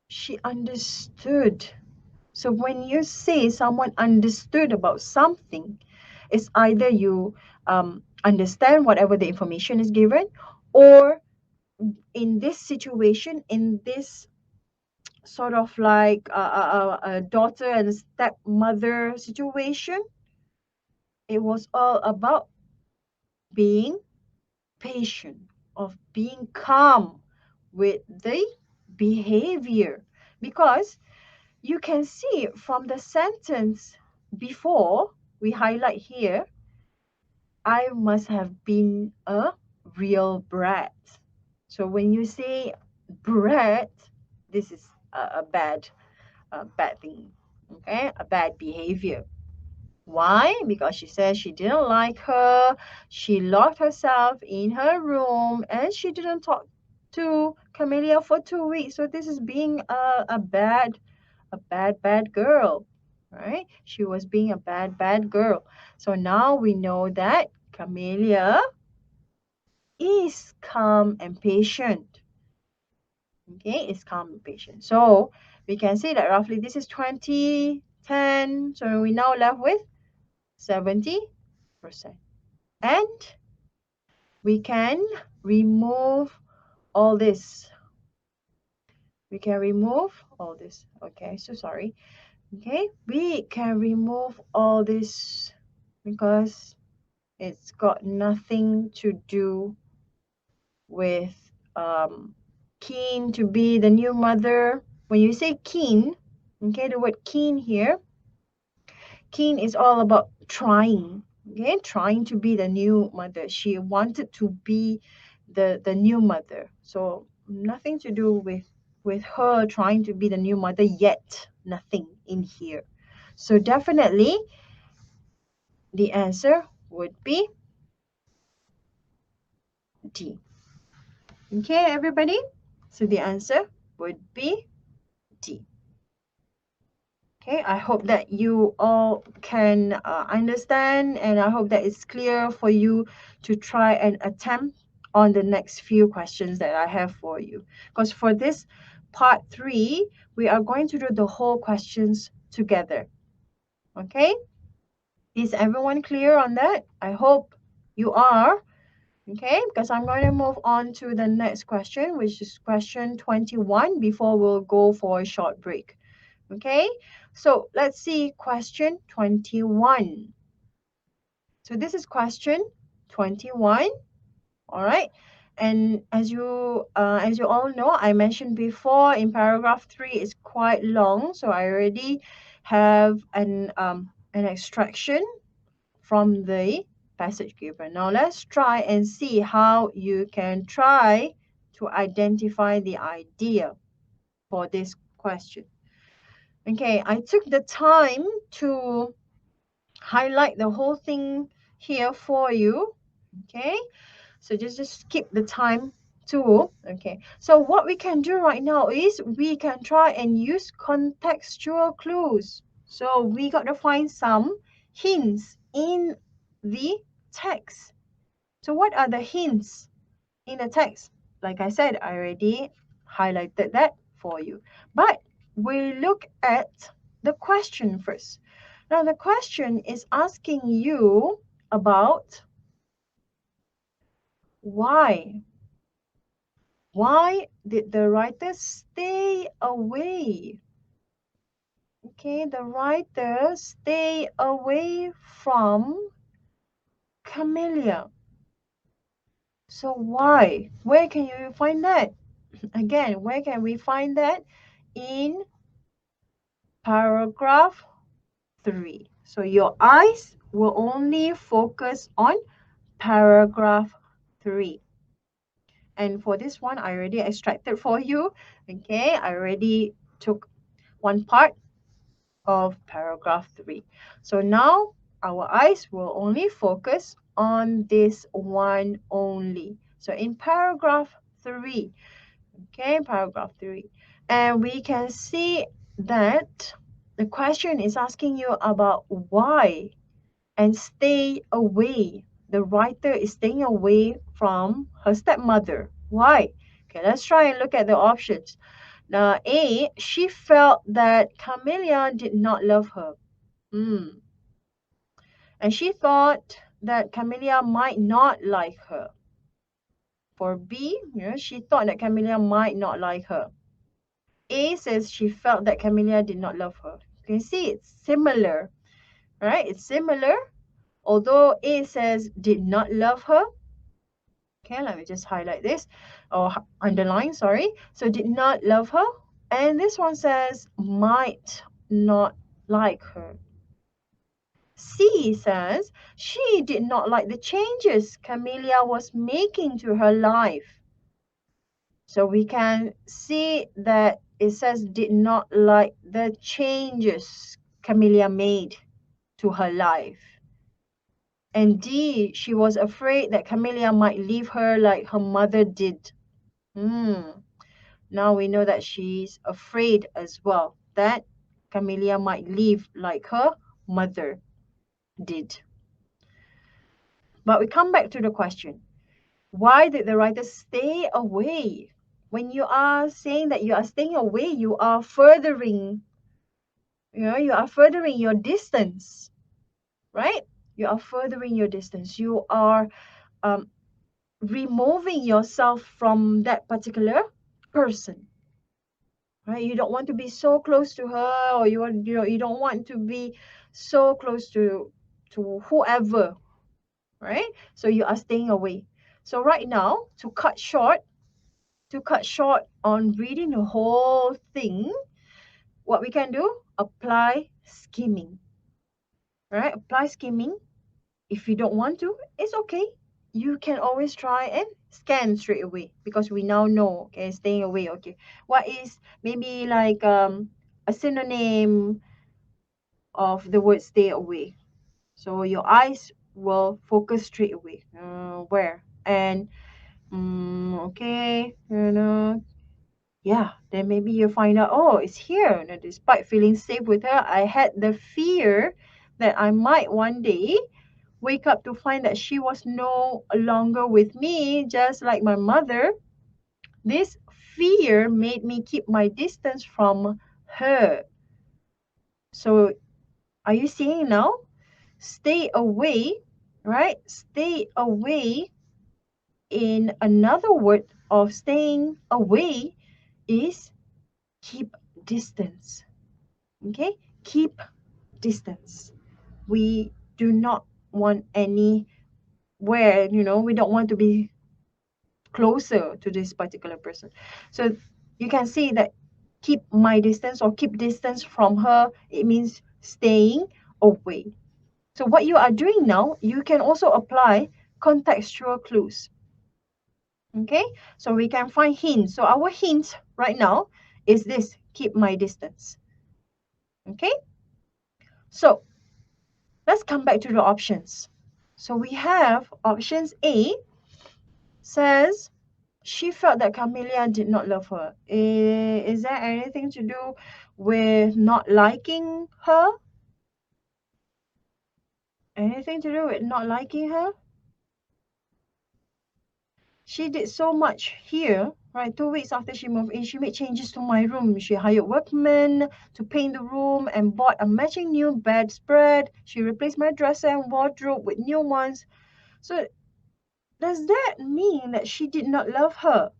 She understood. So when you say someone understood about something, it's either you understand whatever the information is given, or in this situation, in this sort of like a daughter and stepmother situation, it was all about being patient, of being calm with the behavior. Because you can see from the sentence before, we highlight here, I must have been a real brat. So when you say brat, this is a bad thing, okay? A bad behavior. Why? Because she said she didn't like her. She locked herself in her room and she didn't talk to Camellia for 2 weeks. So this is being a bad girl, right? She was being a bad girl. So now we know that Camellia is calm and patient. Okay, is calm and patient. So we can say that roughly this is 20, 10. So we now left with 70%. And we can remove all this. We can remove all this. Okay, so sorry. Okay, we can remove all this because it's got nothing to do with keen to be the new mother. When you say keen, okay, the word keen here, keen is all about trying, okay, trying to be the new mother. She wanted to be the new mother. So nothing to do with her trying to be the new mother yet. Nothing in here. So definitely the answer would be D. Okay, everybody? So the answer would be D. Okay, I hope that you all can understand, and I hope that it's clear for you to try and attempt on the next few questions that I have for you. Because for this part 3, we are going to do the whole questions together. Okay? Is everyone clear on that? I hope you are. Okay, because I'm going to move on to the next question, which is question 21, before we'll go for a short break. Okay, so let's see question 21. So this is question 21. All right, and as you all know, I mentioned before in paragraph 3 is quite long, so I already have an extraction from the passage given. Now let's try and see how you can try to identify the idea for this question. Okay, I took the time to highlight the whole thing here for you. Okay, so just skip the time too. Okay, so what we can do right now is we can try and use contextual clues. So we got to find some hints in the text. So what are the hints in the text? Like I said, I already highlighted that for you. But we look at the question first. Now, the question is asking you about why. Why did the writer stay away? Okay, the writer stay away from Camellia. So why? Where can you find that? Again, where can we find that? In paragraph 3. So your eyes will only focus on paragraph 3. And for this one, I already extracted for you. Okay, I already took one part of paragraph 3. So now our eyes will only focus on this one only. So in paragraph 3, okay, paragraph 3. And we can see that the question is asking you about why and stay away. The writer is staying away from her stepmother. Why? Okay, let's try and look at the options. Now, A, she felt that Camellia did not love her. And she thought that Camellia might not like her. For B, she thought that Camellia might not like her. A says she felt that Camellia did not love her. You can see it's similar, right? It's similar. Although A says did not love her. Okay, let me just highlight this or underline, sorry. So did not love her. And this one says might not like her. C says she did not like the changes Camellia was making to her life. So we can see that it says did not like the changes Camellia made to her life. And D, she was afraid that Camellia might leave her like her mother did. Now we know that she's afraid as well that Camellia might leave like her mother did. But we come back to the question. Why did the writer stay away? When you are saying that you are staying away, you are furthering, you are furthering your distance, right? You are furthering your distance. You are removing yourself from that particular person, right? You don't want to be so close to her, or you don't want to be so close to whoever, right? So you are staying away. So right now, to cut short on reading the whole thing, what we can do, apply skimming, right? Apply skimming. If you don't want to, it's okay. You can always try and scan straight away because we now know, okay, staying away, okay. What is maybe like a synonym of the word stay away? So your eyes will focus straight away. Where? And, okay, yeah, then maybe you find out, oh, it's here. Now, despite feeling safe with her, I had the fear that I might one day wake up to find that she was no longer with me, just like my mother. This fear made me keep my distance from her. So, are you seeing now? Stay away, right? Stay away, in another word of staying away, is keep distance. Okay? Keep distance. We do not want anywhere, we don't want to be closer to this particular person. So you can see that keep my distance or keep distance from her, it means staying away. So what you are doing now, you can also apply contextual clues. Okay, so we can find hints. So our hint right now is this, keep my distance. Okay, so let's come back to the options. So we have options A says she felt that Camellia did not love her. Is there anything to do with not liking her? Anything to do with not liking her? She did so much here, right? 2 weeks after she moved in, she made changes to my room. She hired workmen to paint the room and bought a matching new bedspread. She replaced my dresser and wardrobe with new ones. So does that mean that she did not love her?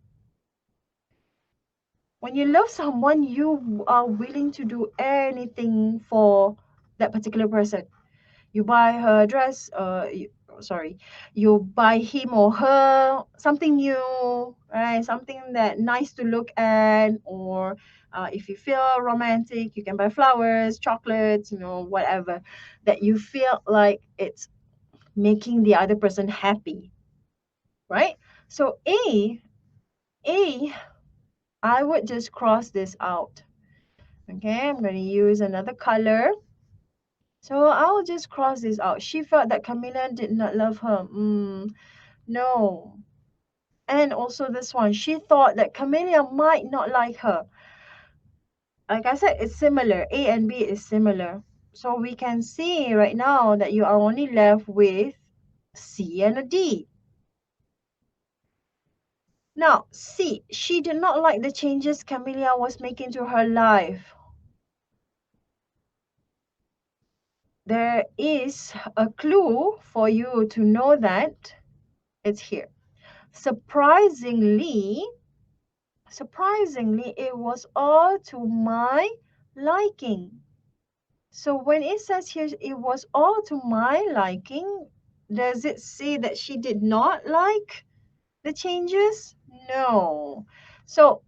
When you love someone, you are willing to do anything for that particular person. You buy her a dress, you buy him or her something new, right? Something that nice to look at, or if you feel romantic, you can buy flowers, chocolates, whatever that you feel like it's making the other person happy, right? So A, I would just cross this out. Okay, I'm going to use another color. So I'll just cross this out. She felt that Camila did not love her. No. And also this one, she thought that Camellia might not like her. Like I said, it's similar. A and B is similar. So we can see right now that you are only left with C and a D. Now, C, she did not like the changes Camellia was making to her life. There is a clue for you to know that it's here. Surprisingly, it was all to my liking. So when it says here it was all to my liking, does it say that she did not like the changes? No. So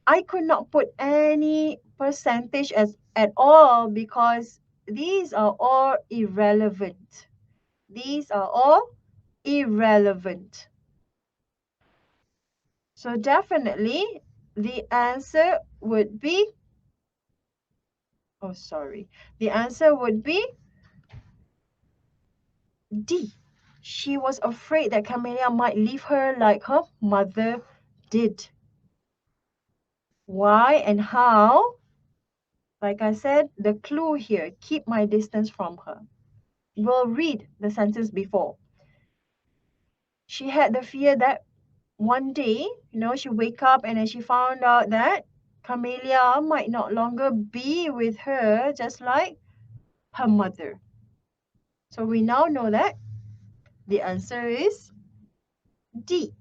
I could not put any percentage at all because these are all irrelevant. These are all irrelevant. So definitely the answer would be, oh sorry, the answer would be D. She was afraid that Camellia might leave her like her mother did. Why and how? Like I said, the clue here, keep my distance from her. We'll read the sentence before. She had the fear that one day, she wake up and then she found out that Camellia might not longer be with her, just like her mother. So we now know that the answer is D.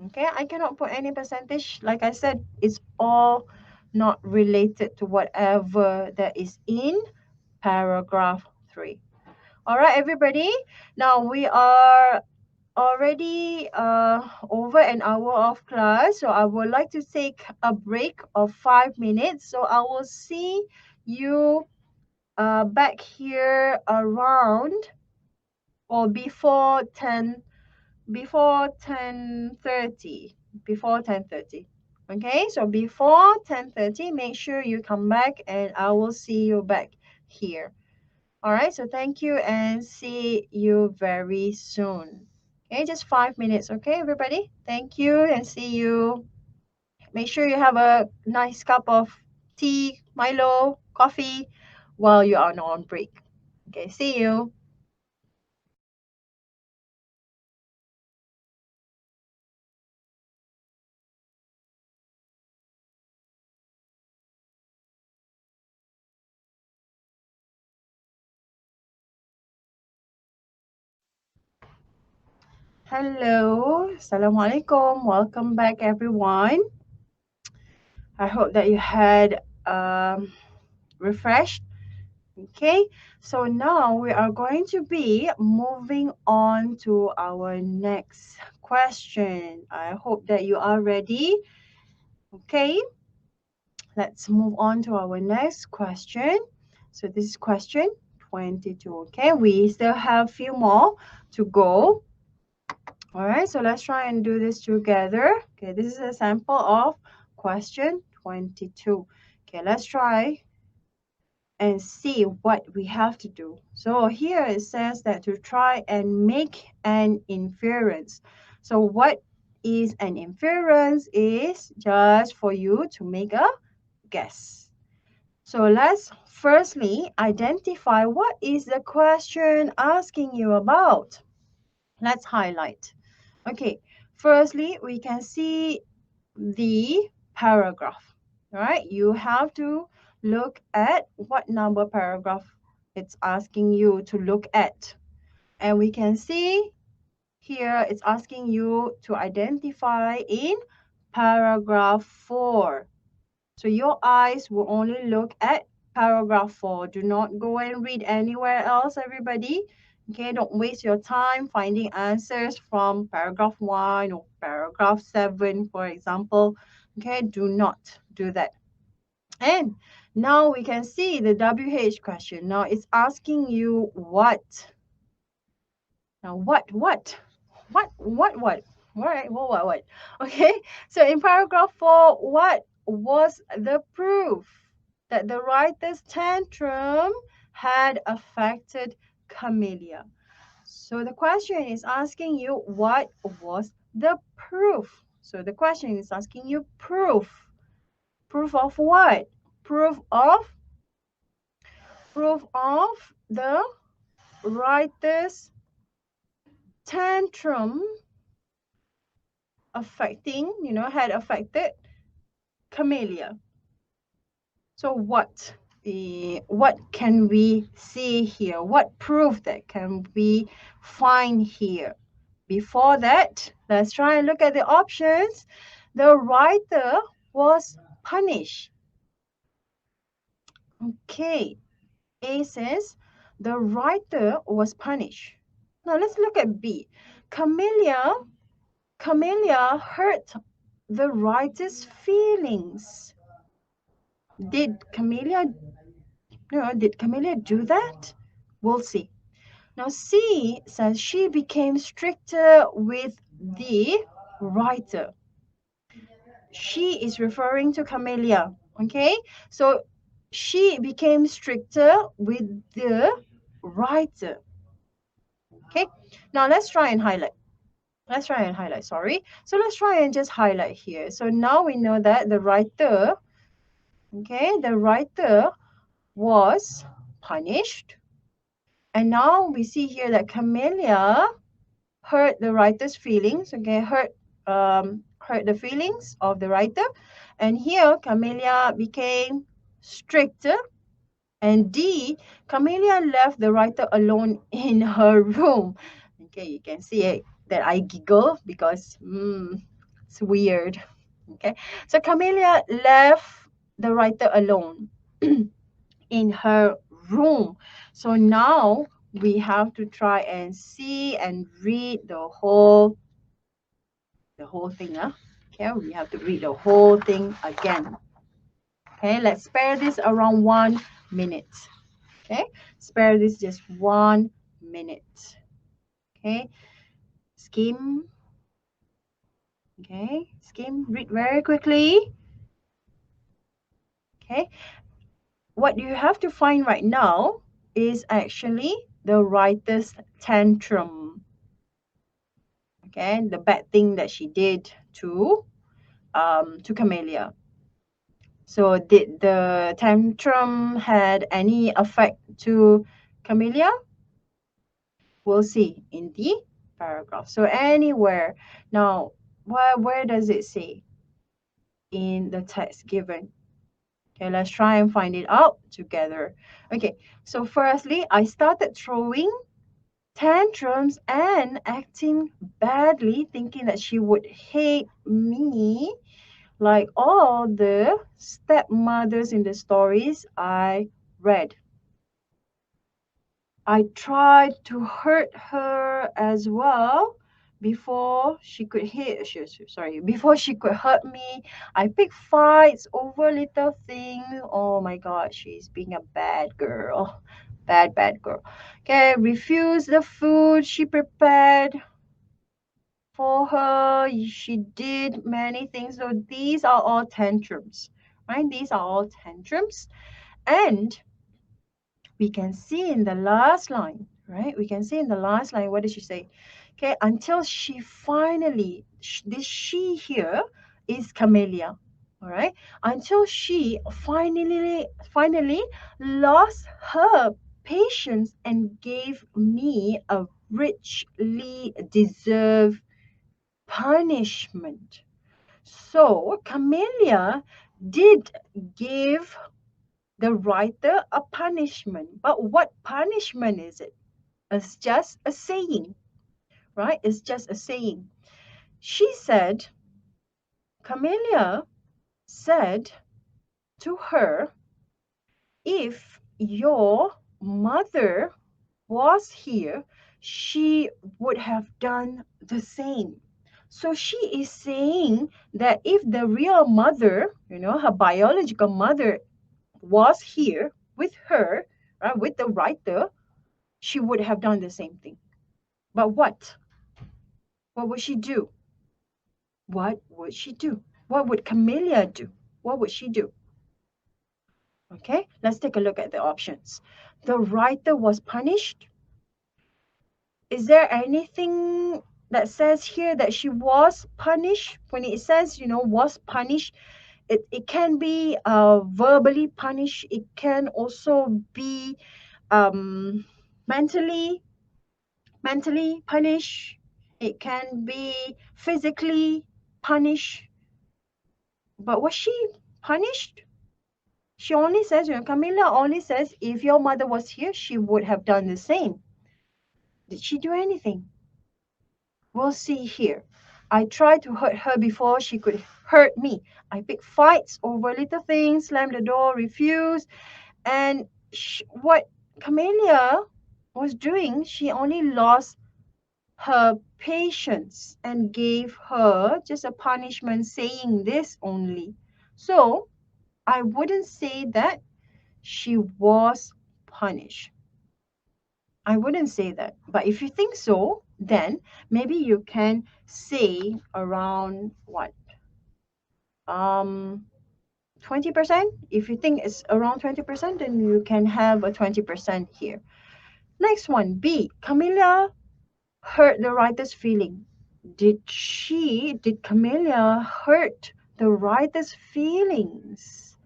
Okay, I cannot put any percentage. Like I said, it's all not related to whatever that is in paragraph 3. All right, everybody. Now we are already over an hour of class. So I would like to take a break of 5 minutes. So I will see you back here around or before 10:30. Before 10:30. Okay, so before 10:30, make sure you come back and I will see you back here. All right, so thank you and see you very soon. Okay, just 5 minutes. Okay, everybody. Thank you and see you. Make sure you have a nice cup of tea, Milo, coffee while you are on break. Okay, see you. Hello, Assalamualaikum. Welcome back, everyone. I hope that you had refreshed. Okay, so now we are going to be moving on to our next question. I hope that you are ready. Okay, let's move on to our next question. So this is question 22. Okay, we still have a few more to go. All right, so let's try and do this together. Okay, this is a sample of question 22. Okay, let's try and see what we have to do. So here it says that to try and make an inference. So what is an inference is just for you to make a guess. So let's firstly identify what is the question asking you about. Let's highlight. Okay, Firstly, we can see the paragraph, right? You have to look at what number paragraph it's asking you to look at. And we can see here it's asking you to identify in paragraph 4. So your eyes will only look at paragraph 4. Do not go and read anywhere else, everybody. Okay, don't waste your time finding answers from paragraph 1 or paragraph 7, for example. Okay, do not do that. And now we can see the WH question. Now it's asking you what? Now what? What? What? Okay, so in paragraph 4, what was the proof that the writer's tantrum had affected Camellia? So the question is asking you what was the proof. So the question is asking you proof. Proof of what? Proof of the writer's tantrum affecting, had affected Camellia. So what can we see here? What proof that can we find here? Before that, let's try and look at the options. The writer was punished. Okay, A says the writer was punished. Now let's look at B. Camellia hurt the writer's feelings. Did Camellia do that? We'll see. Now C says she became stricter with the writer. She is referring to Camellia. Okay, so she became stricter with the writer. Okay, now let's try and highlight. Sorry. So let's try and just highlight here. So now we know that the writer was punished. And now we see here that Camellia hurt the writer's feelings, okay, hurt the feelings of the writer. And here Camellia became stricter. And D, Camellia left the writer alone in her room. Okay, you can see it, that I giggle because it's weird. Okay, so Camellia left the writer alone in her room. So now we have to try and see and read the whole thing. Okay, we have to read the whole thing again. Okay, let's spare this around 1 minute. Okay, spare this just 1 minute. Okay, skim. Okay, skim, read very quickly. Okay, what you have to find right now is actually the writer's tantrum. Okay, the bad thing that she did to Camellia. So did the tantrum had any effect to Camellia? We'll see in the paragraph. So anywhere. Now, where does it say in the text given? Okay, let's try and find it out together. Okay, so firstly, I started throwing tantrums and acting badly, thinking that she would hate me like all the stepmothers in the stories I read. I tried to hurt her as well before she could before she could hurt me. I picked fights over little things. Oh my God, she's being a bad girl. Bad girl. Okay, refused the food she prepared for her. She did many things. So these are all tantrums, right? These are all tantrums. And we can see in the last line, right? We can see in the last line, what did she say? Okay, until she finally, this she here is Camellia, all right? Until she finally lost her patience and gave me a richly deserved punishment. So Camellia did give the writer a punishment. But what punishment is it? It's just a saying, right? It's just a saying. She said, Camellia said to her, if your mother was here, she would have done the same. So she is saying that if the real mother, her biological mother was here with her, right, with the writer, she would have done the same thing. But what? What would she do? What would she do? What would Camellia do? What would she do? Okay, let's take a look at the options. The writer was punished. Is there anything that says here that she was punished? When it says, was punished, it can be verbally punished. It can also be um, mentally punished. It can be physically punished. But was she punished? She only says, Camilla only says, if your mother was here, she would have done the same. Did she do anything? We'll see here. I tried to hurt her before she could hurt me. I picked fights over little things, slammed the door, refused. And what Camellia was doing, she only lost her patience and gave her just a punishment saying this only. So I wouldn't say that she was punished. I wouldn't say that. But if you think so, then maybe you can say around what? 20%. If you think it's around 20%, then you can have a 20% here. Next one, B. Camilla hurt the writer's feeling. Did Camellia hurt the writer's feelings?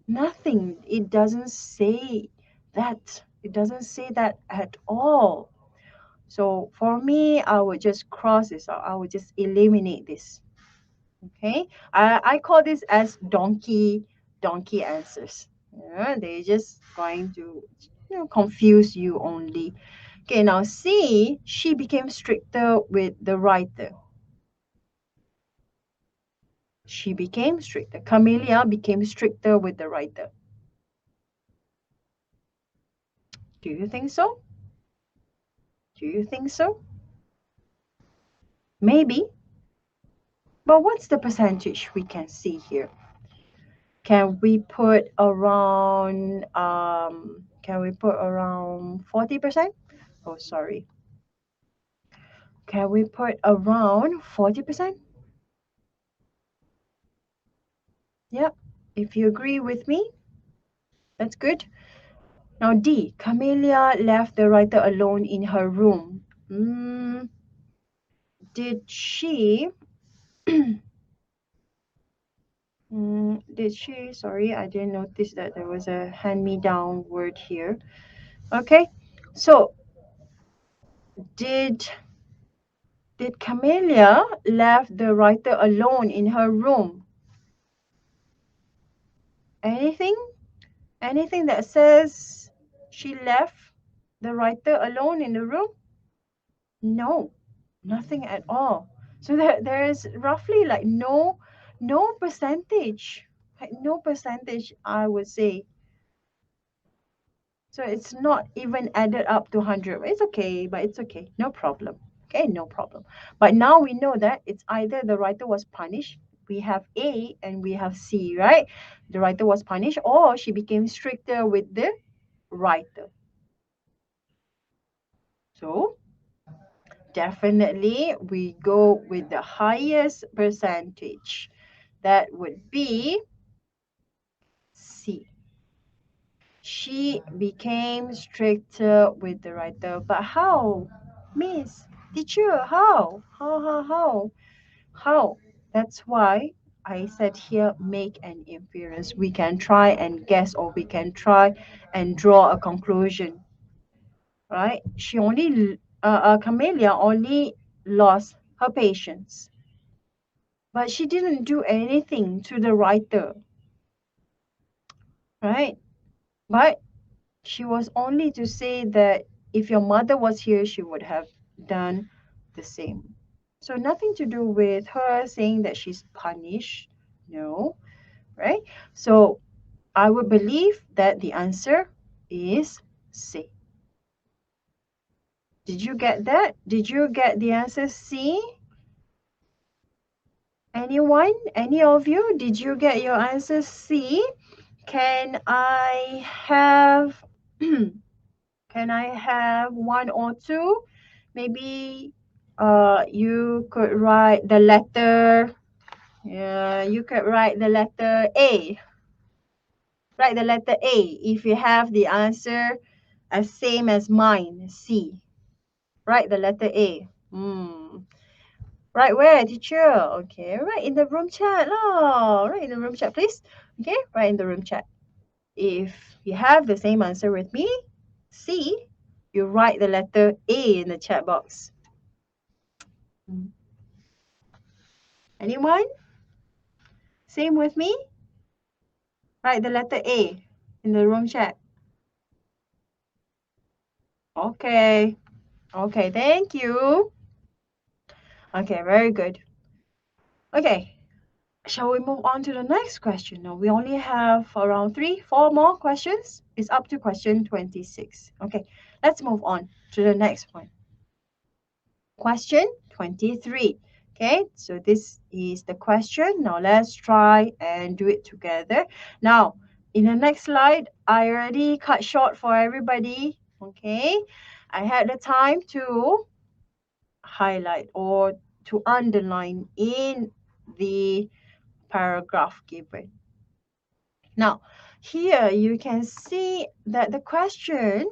Nothing. It doesn't say that. It doesn't say that at all. So for me, I would just cross this out. I would just eliminate this. Okay. I call this as donkey answers. Yeah, they're just going to confuse you only. Okay, now C, she became stricter with the writer. She became stricter. Camellia became stricter with the writer. Do you think so? Do you think so? Maybe. But what's the percentage we can see here? Can we put around 40%? Oh, sorry. Can we put around 40%? Yep. If you agree with me, that's good. Now D, Camellia left the writer alone in her room. Did she sorry, I didn't notice that there was a hand-me-down word here. Okay, so did Camellia left the writer alone in her room? Anything? Anything that says she left the writer alone in the room? No, nothing at all. So there is roughly like no percentage, like no percentage, I would say. So it's not even added up to 100. It's okay, but it's okay. No problem. Okay, no problem. But now we know that it's either the writer was punished. We have A and we have C, right? The writer was punished, or she became stricter with the writer. So definitely we go with the highest percentage. That would be C. She became stricter with the writer. But how? Miss, teacher, how? How? That's why I said here, make an inference. We can try and guess, or we can try and draw a conclusion. Right? Camellia only lost her patience. But she didn't do anything to the writer, right? But she was only to say that if your mother was here, she would have done the same. So nothing to do with her saying that she's punished. No, right? So I would believe that the answer is C. Did you get that? Did you get the answer C? Anyone? Any of you? Did you get your answer C? Can I have can I have one or two? Maybe you could write the letter. Yeah, you could write the letter A. Write the letter A if you have the answer as same as mine, C. Write the letter A. Right where, teacher? Okay, right in the room chat lah. Right in the room chat, please. Okay, right in the room chat. If you have the same answer with me, C, you write the letter A in the chat box. Anyone? Same with me? Write the letter A in the room chat. Okay. Okay, thank you. Okay, very good. Okay, shall we move on to the next question? Now, we only have around 3-4 more questions. It's up to question 26. Okay, let's move on to the next one. Question 23. Okay, so this is the question. Now, let's try and do it together. Now, in the next slide, I already cut short for everybody. Okay, I had the time to highlight or to underline in the paragraph given. Now, here you can see that the question,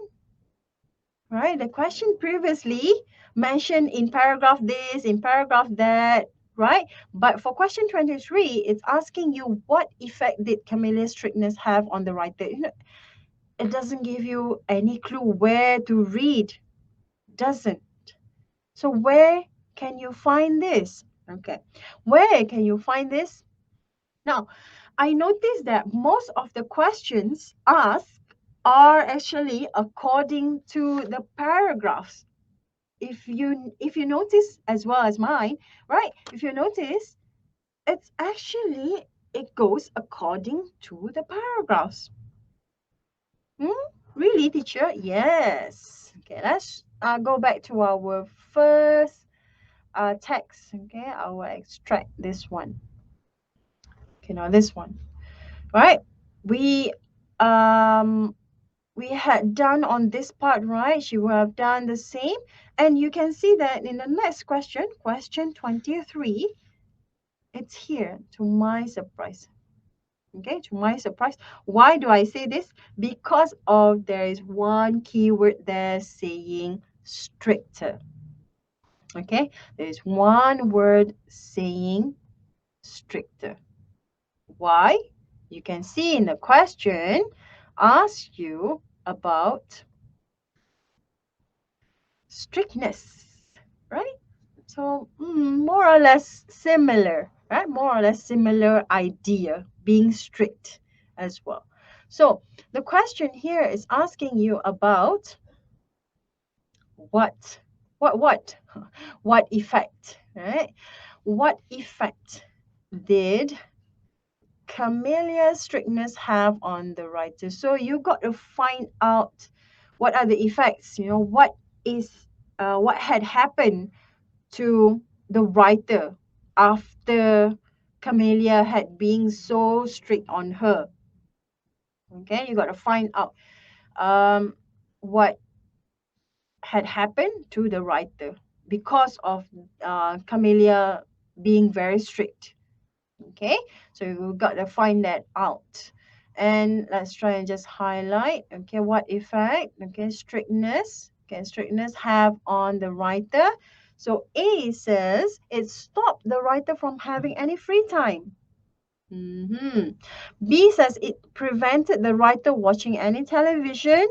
right? The question previously mentioned in paragraph this, in paragraph that, right? But for question 23, it's asking you what effect did Camille's strictness have on the writer? You know, it doesn't give you any clue where to read, doesn't. So where can you find this? Okay, where can you find this? Now, I noticed that most of the questions asked are actually according to the paragraphs. If you notice as well as mine, right? If you notice, it's actually it goes according to the paragraphs. Really, teacher? Yes. Okay, let's go back to our first text. Okay, I will extract this one. Okay, now this one, right? We we had done on this part, right? She would have done the same. And you can see that in the next question, question 23, it's here to my surprise. Okay, to my surprise. Why do I say this? Because of there is one keyword there saying stricter. Okay, there is one word saying stricter. Why? You can see in the question, ask you about strictness, right? So more or less similar, right? More or less similar idea, being strict as well. So the question here is asking you about what, what, what effect, right? What effect did Camellia's strictness have on the writer? So you got to find out what are the effects, you know, what had happened to the writer after Camellia had been so strict on her. Okay, you got to find out what had happened to the writer because of Camellia being very strict. Okay, so you got to find that out. And let's try and just highlight, okay, what effect, okay, strictness, can strictness have on the writer? So A says it stopped the writer from having any free time. B says it prevented the writer watching any television.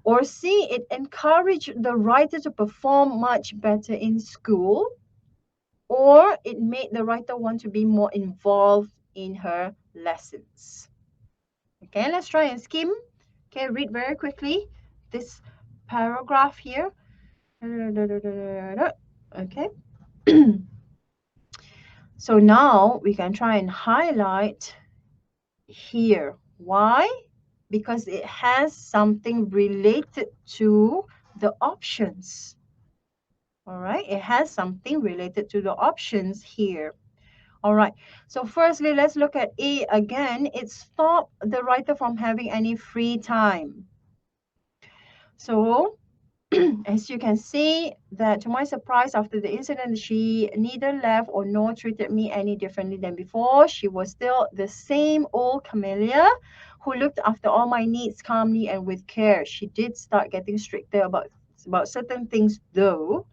Or C, it encouraged the writer to perform much better in school. Or it made the writer want to be more involved in her lessons. Okay, let's try and skim. Okay, read very quickly this paragraph here. Okay. So now we can try and highlight here. Why? Because it has something related to the options. All right, it has something related to the options here. All right, so firstly, let's look at A again. It stopped the writer from having any free time. So as you can see, that to my surprise, after the incident, she neither left or nor treated me any differently than before. She was still the same old Camellia who looked after all my needs calmly and with care. She did start getting stricter about certain things, though.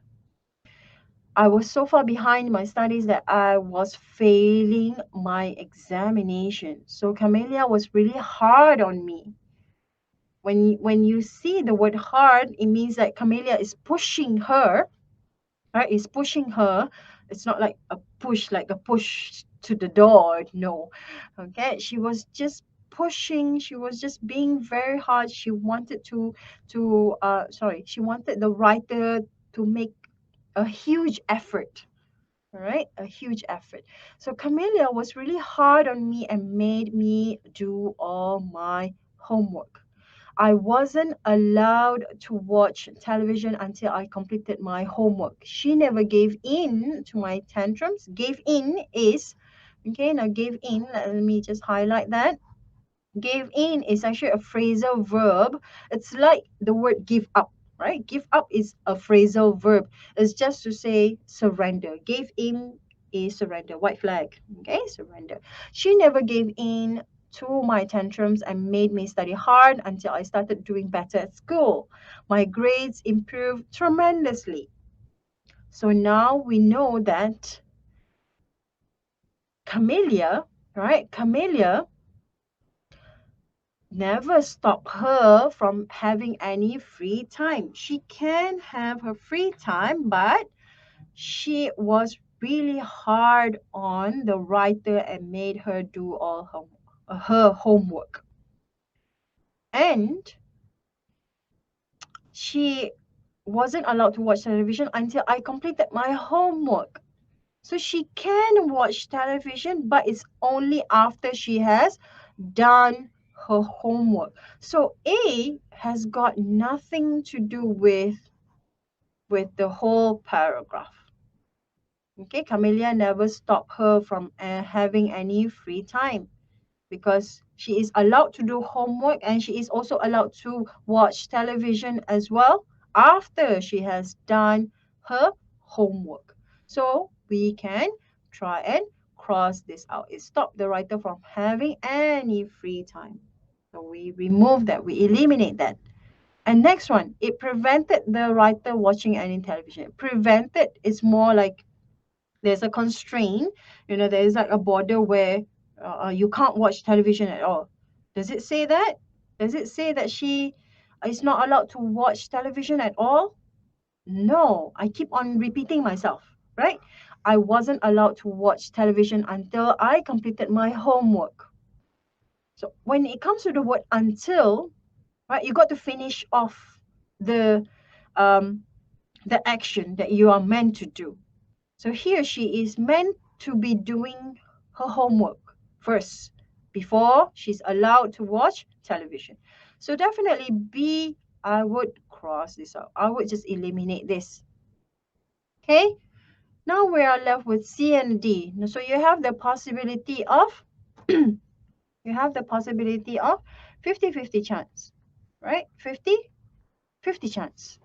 I was so far behind my studies that I was failing my examination. So Camellia was really hard on me. When you see the word hard, it means that Camellia is pushing her, right? Is pushing her. It's not like a push to the door. No, okay. She was just pushing. She was just being very hard. She wanted she wanted the writer to make a huge effort. All right, a huge effort. So Camellia was really hard on me and made me do all my homework. I wasn't allowed to watch television until I completed my homework. She never gave in to my tantrums. Gave in is, okay, now gave in, let me just highlight that. Give in is actually a phrasal verb. It's like the word give up, right? Give up is a phrasal verb. It's just to say surrender. Gave in is surrender. White flag, okay? Surrender. She never gave in to my tantrums and made me study hard until I started doing better at school. My grades improved tremendously. So now we know that Camellia, right? Camellia never stop her from having any free time. She can have her free time, but she was really hard on the writer and made her do all her homework. And she wasn't allowed to watch television until I completed my homework. So she can watch television, but it's only after she has done her homework. So A has got nothing to do with the whole paragraph. Okay, Camellia never stopped her from having any free time because she is allowed to do homework and she is also allowed to watch television as well after she has done her homework. So we can try and cross this out. It stopped the writer from having any free time. So we remove that, we eliminate that. And next one, it prevented the writer watching any television. Prevented is more like there's a constraint, there's like a border where you can't watch television at all. Does it say that? Does it say that she is not allowed to watch television at all? No, I keep on repeating myself, right? I wasn't allowed to watch television until I completed my homework. So when it comes to the word until, right, you got to finish off the um, the action that you are meant to do. So here she is meant to be doing her homework first before she's allowed to watch television. So definitely B, I would cross this out. I would just eliminate this. Okay, now we are left with C and D. So you have the possibility of you have the possibility of 50-50 chance, right? 50-50 chance.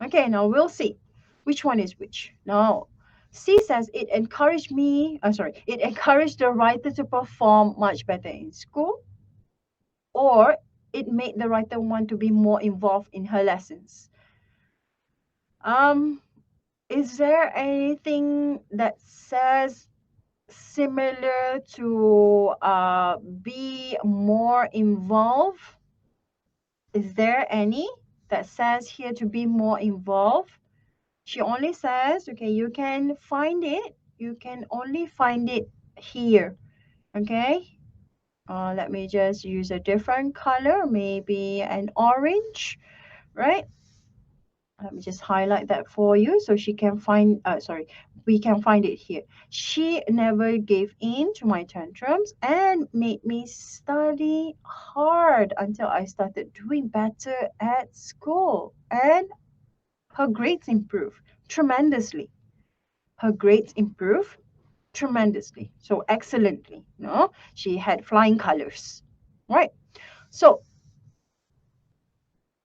Okay, now we'll see which one is which. Now, C says it encouraged the writer to perform much better in school, or it made the writer want to be more involved in her lessons. Um, is there anything that says similar to be more involved? Is there any? that says here to be more involved. She only says, okay, you can find it. You can only find it here. Okay. Let me just use a different color, maybe an orange, right? Let me just highlight that for you so she can find, sorry, we can find it here. She never gave in to my tantrums and made me study hard until I started doing better at school. And her grades improved tremendously. Her grades improved tremendously. So excellently. No, she had flying colors. Right. So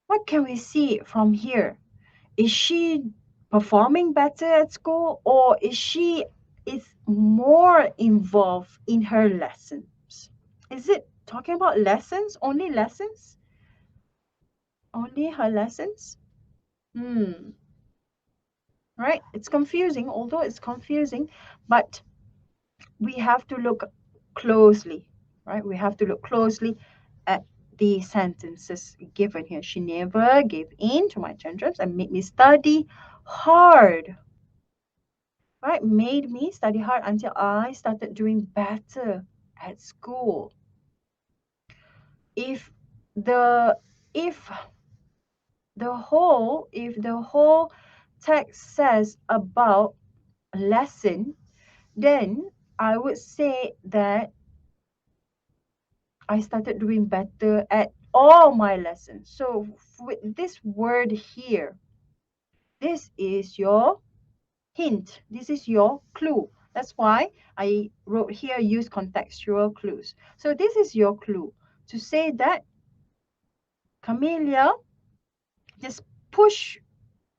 what can we see from here? Is she performing better at school, or is more involved in her lessons? Is it talking about lessons, only lessons? Only her lessons? Hmm. Right? It's confusing, although it's confusing, but we have to look closely, right? We have to look closely at the sentences given here. She never gave in to my tantrums and made me study hard, right? Made me study hard until I started doing better at school. If the if if the whole text says about a lesson, then I would say that I started doing better at all my lessons. So with this word here, this is your hint. This is your clue. That's why I wrote here use contextual clues. So this is your clue to say that Camellia just push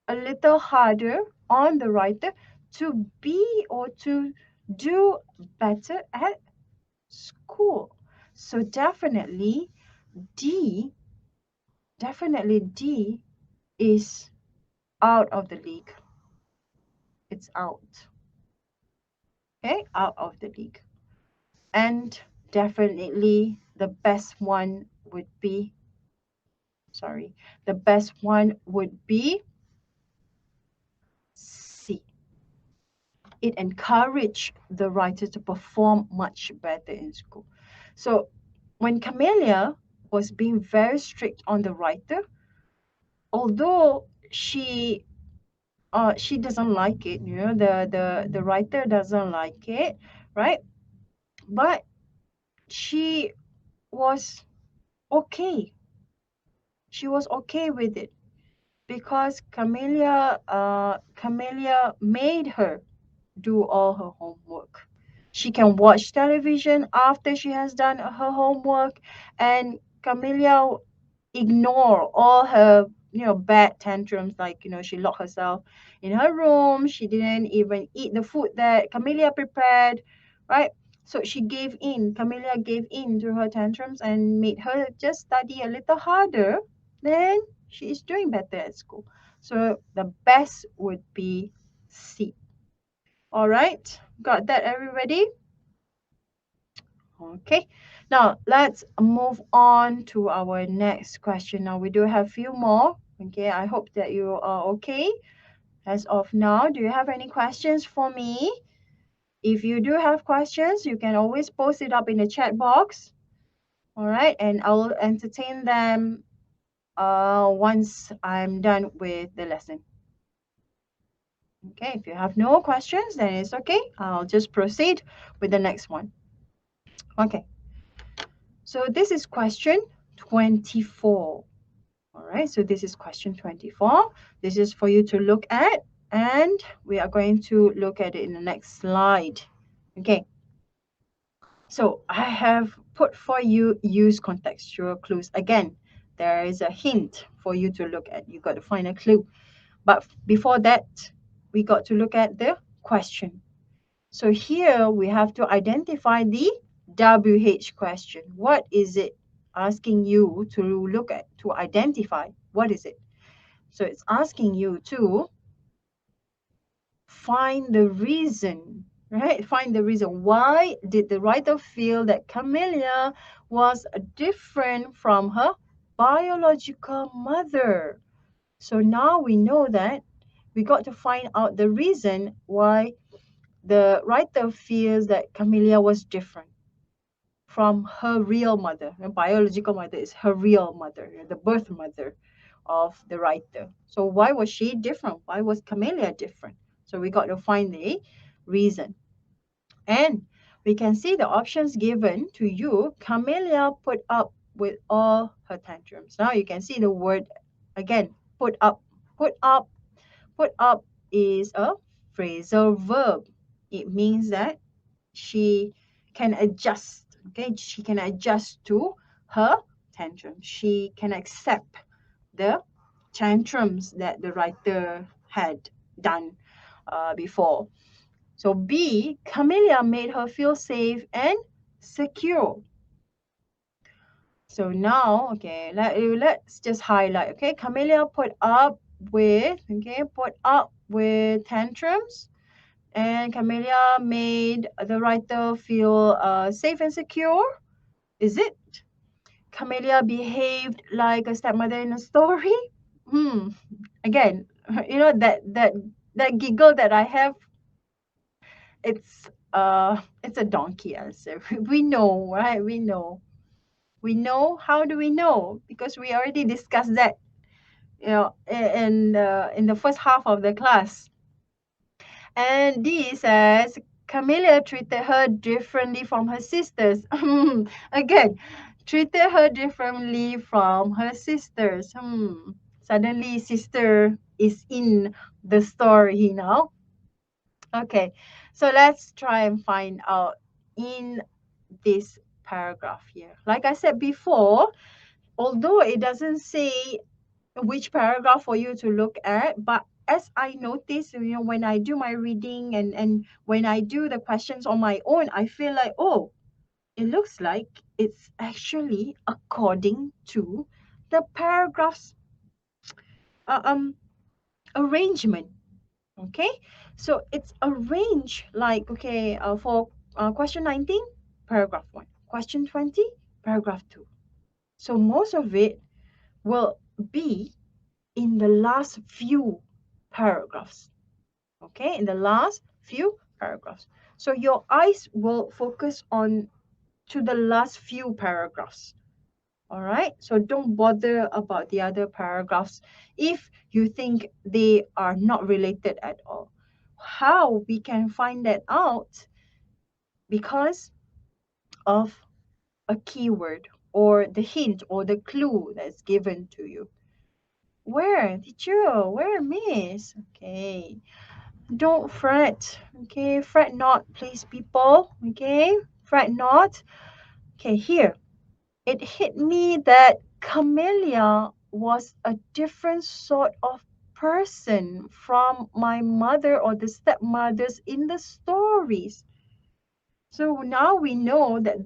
a little harder on the writer to be or to do better at school. So D, definitely D is out of the league. It's out. Okay, out of the league. And definitely the best one would be, the best one would be C. It encouraged the writer to perform much better in school. So when Camellia was being very strict on the writer, although she doesn't like it, the writer doesn't like it, right? But she was okay. She was okay with it because Camellia made her do all her homework. She can watch television after she has done her homework, and Camellia ignore all her bad tantrums, like she locked herself in her room. She didn't even eat the food that Camellia prepared, right? So Camellia gave in to her tantrums and made her just study a little harder. Then she is doing better at school. So the best would be C. All right, got that, everybody? Okay, now let's move on to our next question. Now we do have a few more. Okay, I hope that you are okay as of now. Do you have any questions for me? If you do have questions, you can always post it up in the chat box. All right, and I will entertain them once I'm done with the lesson. Okay, if you have no questions, then it's okay. I'll just proceed with the next one. Okay, so this is question 24. All right, so this is question 24. This is for you to look at, and we are going to look at it in the next slide. Okay, so I have put for you use contextual clues. Again, there is a hint for you to look at. You got to find a clue. But before that, we got to look at the question. So here we have to identify the WH question. What is it asking you to look at, to identify? What is it? So it's asking you to find the reason, right? Find the reason. Why did the writer feel that Camellia was different from her biological mother? So now we know that we got to find out the reason why the writer feels that Camellia was different from her real mother. Her biological mother is her real mother, the birth mother of the writer. So why was she different? Why was Camellia different? So we got to find the reason. And we can see the options given to you. Camellia put up with all her tantrums. Now you can see the word again, put up. Put up. Put up is a phrasal verb. It means that she can adjust. Okay, she can adjust to her tantrum. She can accept the tantrums that the writer had done before. So B, Camellia made her feel safe and secure. So now, okay, let's just highlight. Okay, Camellia put up with tantrums, and Camellia made the writer feel safe and secure. Is it? Camellia behaved like a stepmother in a story. Hmm. Again, that giggle that I have, it's a donkey answer. We know, right? We know. We know. How do we know? Because we already discussed that, in the first half of the class. And D says Camellia treated her differently from her sisters. Again, treated her differently from her sisters. Suddenly, sister is in the story now. Okay, so let's try and find out in this paragraph here. Like I said before, although it doesn't say which paragraph for you to look at, but as I notice, when I do my reading and when I do the questions on my own, I feel like, oh, it looks like it's actually according to the paragraphs uh, um arrangement. Okay, so it's arranged like, okay, for question 19, paragraph 1, question 20, paragraph 2. So most of it will be in the last few paragraphs. Okay, in the last few paragraphs. So your eyes will focus on to the last few paragraphs. All right, so don't bother about the other paragraphs if you think they are not related at all. How we can find that out? Because of a keyword or the hint or the clue that's given to you. Where, teacher? Where, miss? Okay, don't fret. Okay, fret not, please, people. Okay, fret not. Okay, here. It hit me that Camellia was a different sort of person from my mother or the stepmothers in the stories. So now we know that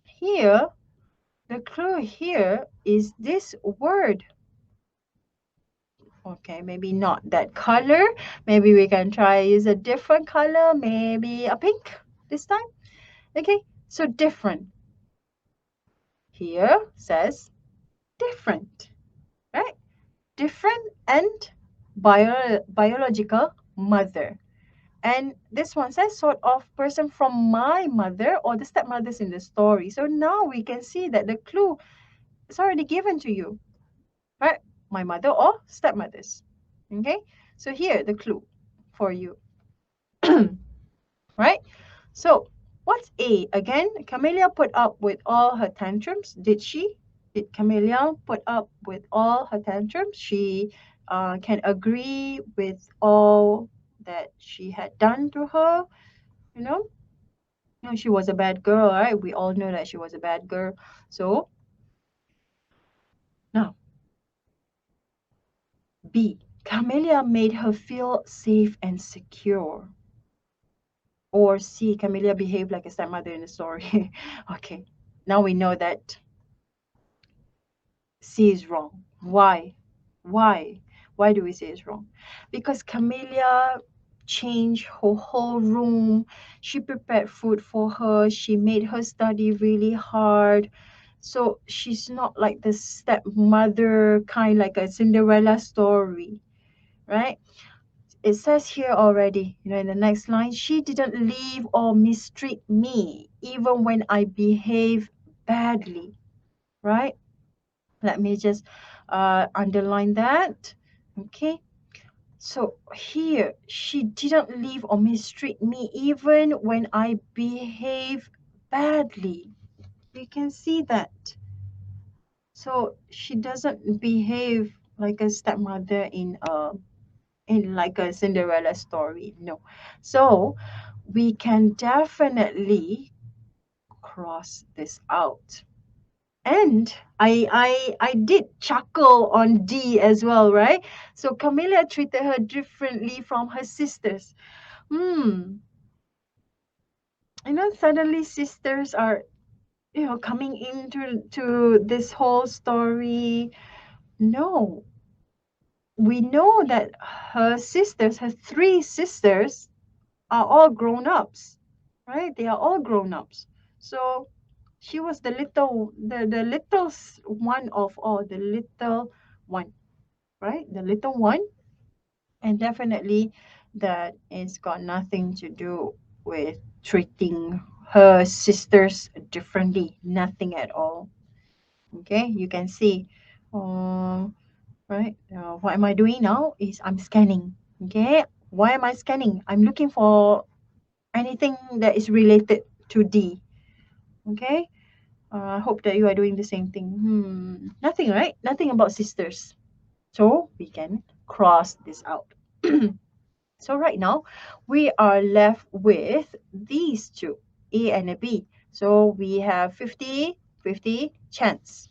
here, the clue here is this word. Okay, maybe not that color. Maybe we can try use a different color, maybe a pink this time. Okay, so different. Here says different, right? Different and biological mother. And this one says sort of person from my mother or the stepmothers in the story. So now we can see that the clue is already given to you, right? My mother or stepmothers. Okay, so here the clue for you. Right? So what's A? Again, Camellia put up with all her tantrums. Did she? Did Camellia put up with all her tantrums? She can agree with all that she had done to her. You know, she was a bad girl, right? We all know that she was a bad girl. So now, B. Camellia made her feel safe and secure. Or C. Camellia behaved like a stepmother in the story. Okay, now we know that C is wrong. Why? Why? Why do we say it's wrong? Because Camellia changed her whole room. She prepared food for her. She made her study really hard. So she's not like the stepmother kind, like a Cinderella story, right? It says here already, in the next line, she didn't leave or mistreat me even when I behave badly, right? Let me just underline that. Okay. So here, she didn't leave or mistreat me even when I behave badly. You can see that. So she doesn't behave like a stepmother in like a Cinderella story. No. So we can definitely cross this out. And I did chuckle on D as well, right? So Camilla treated her differently from her sisters. Hmm. Suddenly sisters are, coming into this whole story. No, we know that her three sisters, are all grown ups, right? They are all grown ups. So she was the little one of all, the little one, right? The little one. And definitely that is got nothing to do with treating her sisters differently, nothing at all. Okay, you can see. Um, right? What am I doing now is I'm scanning. Okay, why am I scanning? I'm looking for anything that is related to D. Okay, I hope that you are doing the same thing. Nothing, right? Nothing about sisters. So we can cross this out. So right now we are left with these two, A and a B. So we have 50-50 chance.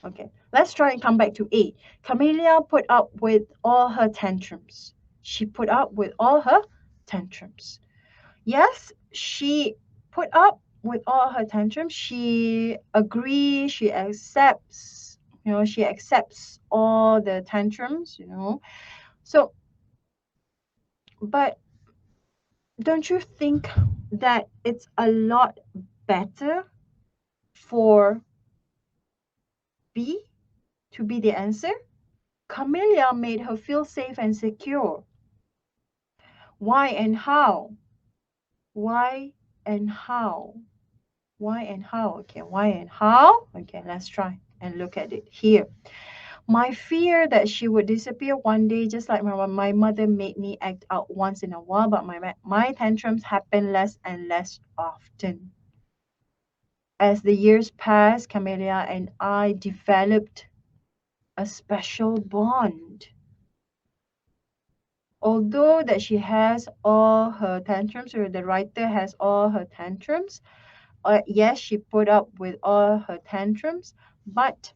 Okay, let's try and come back to A. Camellia put up with all her tantrums. She put up with all her tantrums. Yes, she put up with all her tantrums. She agrees, she accepts, she accepts all the tantrums. So, but don't you think that it's a lot better for B to be the answer? Camellia made her feel safe and secure. Why and how? Why and how? Why and how? Okay, why and how? Okay, let's try and look at it here. My fear that she would disappear one day, just like my mother made me act out once in a while, but my tantrums happen less and less often. As the years passed, Camellia and I developed a special bond. Although that she has all her tantrums, or the writer has all her tantrums, yes, she put up with all her tantrums, but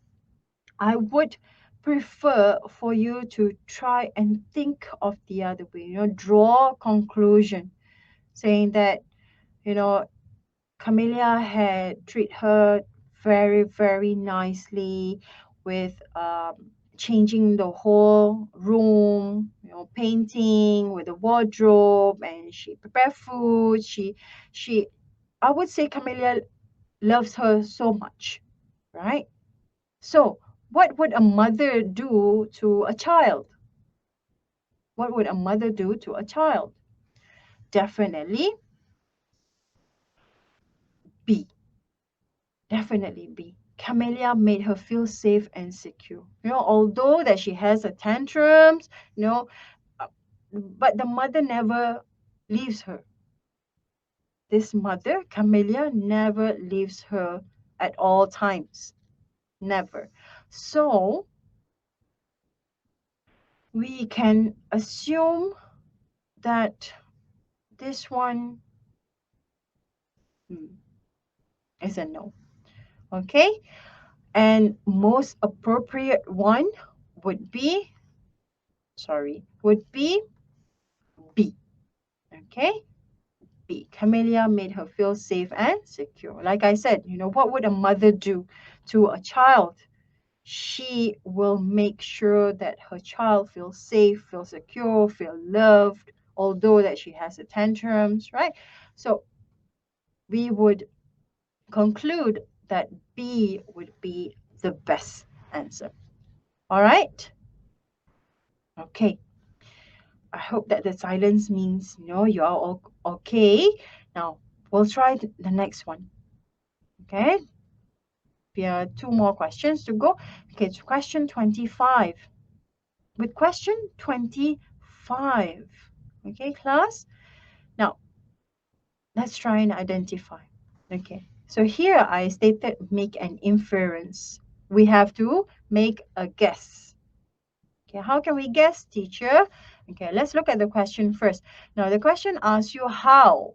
I would prefer for you to try and think of the other way, draw a conclusion saying that, you know, Camellia had treated her very, very nicely with changing the whole room, painting with the wardrobe, and she prepared food. I would say Camellia loves her so much, right? So, what would a mother do to a child? What would a mother do to a child? Definitely B. Definitely B. Camellia made her feel safe and secure. Although that she has a tantrums, uh, but the mother never leaves her. This mother, Camellia, never leaves her at all times. Never. So we can assume that this one hmm, is a no. Okay? And most appropriate one would be, would be B. Okay? B. Camellia made her feel safe and secure. Like I said, what would a mother do to a child? She will make sure that her child feels safe, feels secure, feel loved, although that she has the tantrums, right? So we would conclude that B would be the best answer. All right? Okay. I hope that the silence means you are all okay. Now, we'll try the next one. Okay? We have two more questions to go. Okay, it's question 25. With question 25. Okay, class? Now, let's try and identify. Okay, so here I stated make an inference. We have to make a guess. Okay, how can we guess, teacher? Okay, let's look at the question first. Now, the question asks you how.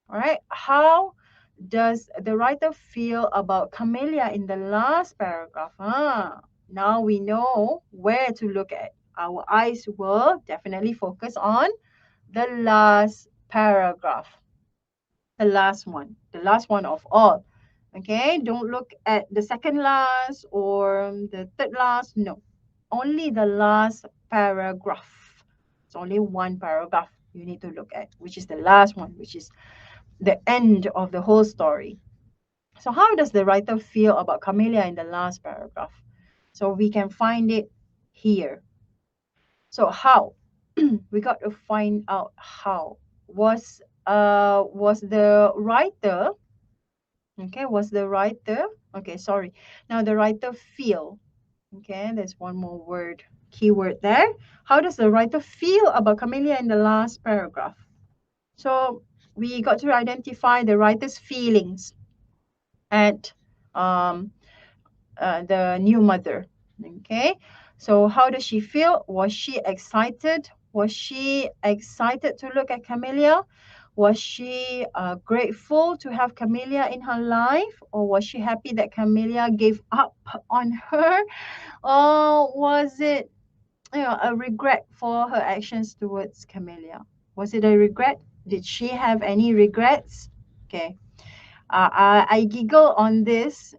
All right, how does the writer feel about Camellia in the last paragraph? Now we know where to look at. Our eyes will definitely focus on the last paragraph, the last one of all. Okay, don't look at the second last or the third last. No, only the last paragraph. It's only one paragraph you need to look at, which is the last one, which is the end of the whole story. So how does the writer feel about Camellia in the last paragraph? So we can find it here. So how? We got to find out how. Was the writer, okay, was the writer, okay, sorry. Now the writer feel, okay, there's one more word, keyword there. How does the writer feel about Camellia in the last paragraph? So we got to identify the writer's feelings at the new mother. Okay, so how does she feel? Was she excited? Was she excited to look at Camellia? Was she grateful to have Camellia in her life? Or was she happy that Camellia gave up on her? Or was it a regret for her actions towards Camellia? Was it a regret? Did she have any regrets? Okay. I giggle on this.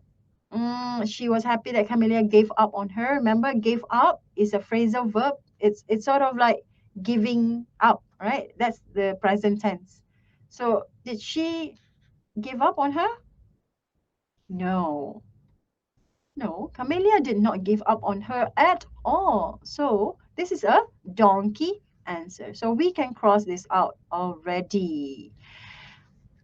She was happy that Camellia gave up on her. Remember, gave up is a phrasal verb. It's sort of like giving up, right? That's the present tense. So did she give up on her? No. No, Camellia did not give up on her at all. So this is a donkey answer. So we can cross this out already.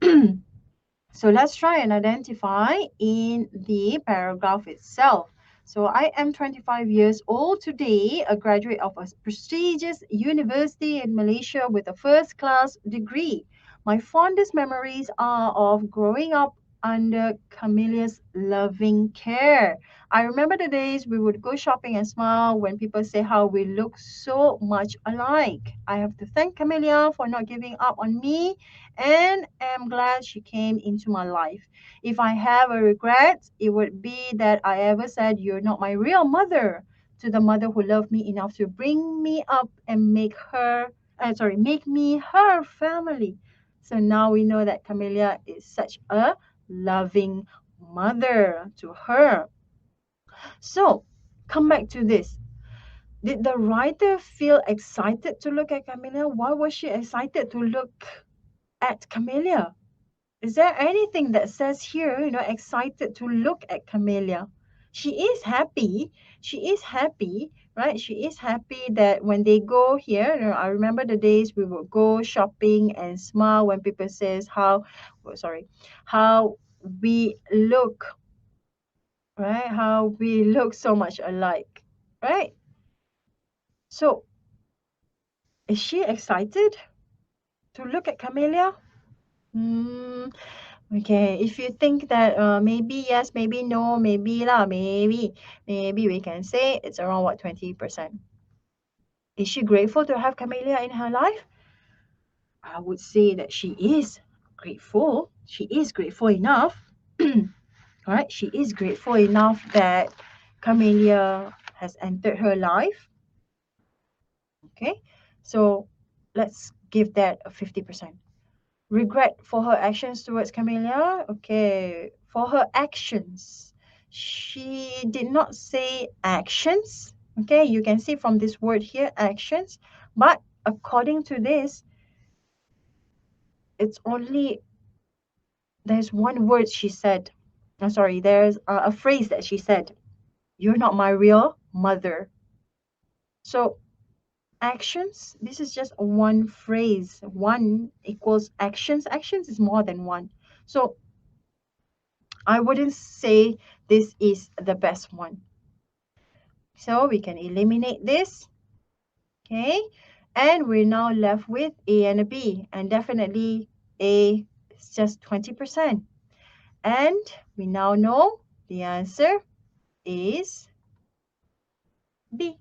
So let's try and identify in the paragraph itself. So I am 25 years old today, a graduate of a prestigious university in Malaysia with a first class degree. My fondest memories are of growing up under Camellia's loving care. I remember the days we would go shopping and smile when people say how we look so much alike. I have to thank Camellia for not giving up on me and am glad she came into my life. If I have a regret, it would be that I ever said you're not my real mother to the mother who loved me enough to bring me up and make me her family. So now we know that Camellia is such a loving mother to her. So come back to this. Did the writer feel excited to look at Camellia? Why was she excited to look at Camellia? Is there anything that says here, excited to look at Camellia? She is happy. She is happy, right? She is happy that when they go here, I remember the days we would go shopping and smile when people says how we look, right? How we look so much alike, right? So is she excited to look at Camellia? Hmm. Okay, if you think that maybe yes, maybe no, maybe lah, maybe we can say it's around what 20%. Is she grateful to have Camellia in her life? I would say that she is grateful. She is grateful enough. All right, she is grateful enough that Camellia has entered her life. Okay, so let's give that a 50%. Regret for her actions towards Camellia. Okay, for her actions, she did not say actions. Okay, you can see from this word here, actions. But according to this, it's only, there's one word she said. I'm sorry, there's a phrase that she said, "You're not my real mother." So actions, this is just one phrase. One equals actions. Actions is more than one. So I wouldn't say this is the best one. So we can eliminate this. Okay. And we're now left with A and a B. And definitely A is just 20%. And we now know the answer is B.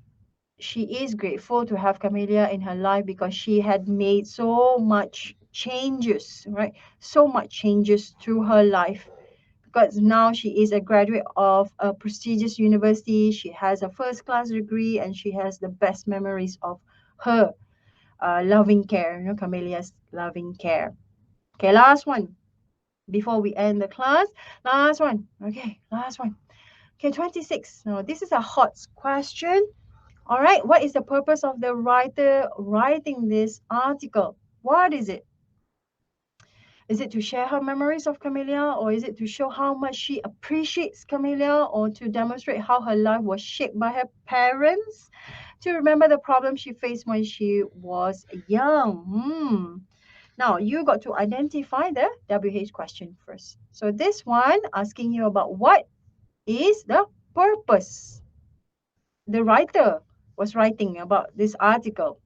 She is grateful to have Camellia in her life because she had made so much changes, right? So much changes to her life. Because now she is a graduate of a prestigious university. She has a first class degree and she has the best memories of her loving care, Camellia's loving care. Okay, last one before we end the class. Last one. Okay, last one. Okay, 26. Now, this is a hot question. All right, what is the purpose of the writer writing this article? What is it? Is it to share her memories of Camellia, or is it to show how much she appreciates Camellia, or to demonstrate how her life was shaped by her parents? To remember the problems she faced when she was young. Now, you got to identify the WH question first. So this one asking you about what is the purpose. The writer was writing about this article.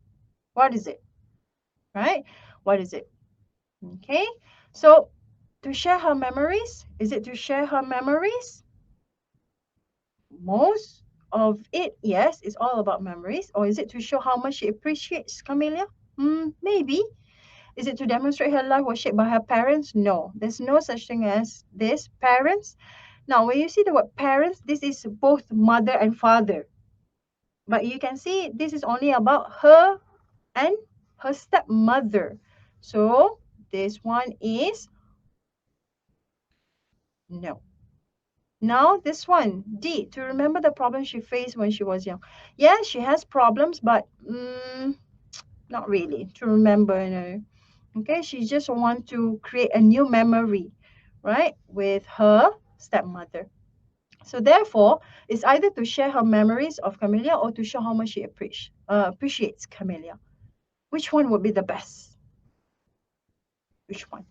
What is it? Right? What is it? Okay. So to share her memories, is it to share her memories? Most of it, yes, is all about memories. Or is it to show how much she appreciates Camellia? Maybe. Is it to demonstrate her life was shaped by her parents? No, there's no such thing as this. Parents. Now, when you see the word parents, this is both mother and father. But you can see this is only about her and her stepmother. So this one is no. Now this one, D, to remember the problems she faced when she was young. Yeah, she has problems, but not really to remember. Okay, she just want to create a new memory, right, with her stepmother. So therefore, it's either to share her memories of Camellia or to show how much she appreciates Camellia. Which one would be the best? Which one?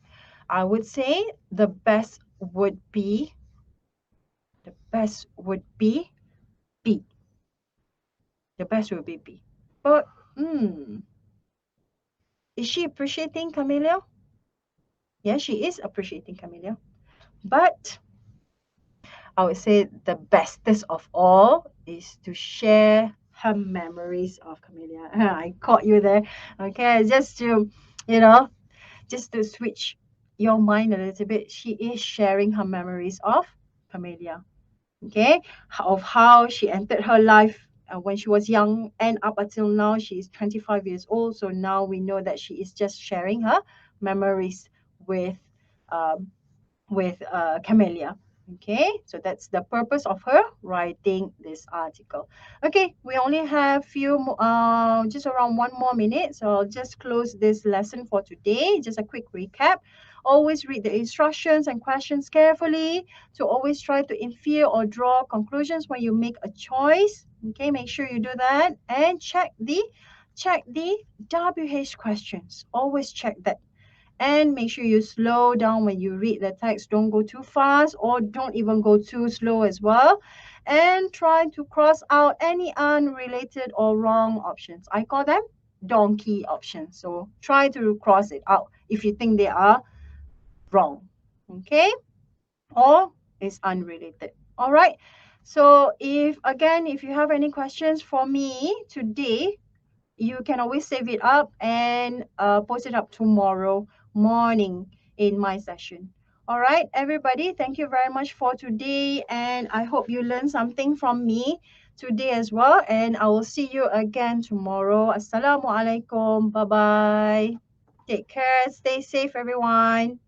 I would say the best would be B. The best would be B. But is she appreciating Camellia? Yeah, she is appreciating Camellia. But I would say the bestest of all is to share her memories of Camellia. I caught you there. Okay, just to, you know, just to switch your mind a little bit, she is sharing her memories of Camellia. Okay, of how she entered her life when she was young and up until now she is 25 years old. So now we know that she is just sharing her memories with um, Camellia. Okay, so that's the purpose of her writing this article. Okay, we only have just around 1 more minute, so I'll just close this lesson for today. Just a quick recap. Always read the instructions and questions carefully. To always try to infer or draw conclusions when you make a choice. Okay, make sure you do that and check the WH questions. Always check that. And make sure you slow down when you read the text. Don't go too fast or don't even go too slow as well. And try to cross out any unrelated or wrong options. I call them donkey options. So try to cross it out if you think they are wrong. Okay? Or is unrelated. All right. So if you have any questions for me today, you can always save it up and post it up tomorrow morning in my session. All right, everybody, thank you very much for today. And I hope you learned something from me today as well. And I will see you again tomorrow. Assalamu alaikum. Bye bye. Take care. Stay safe, everyone.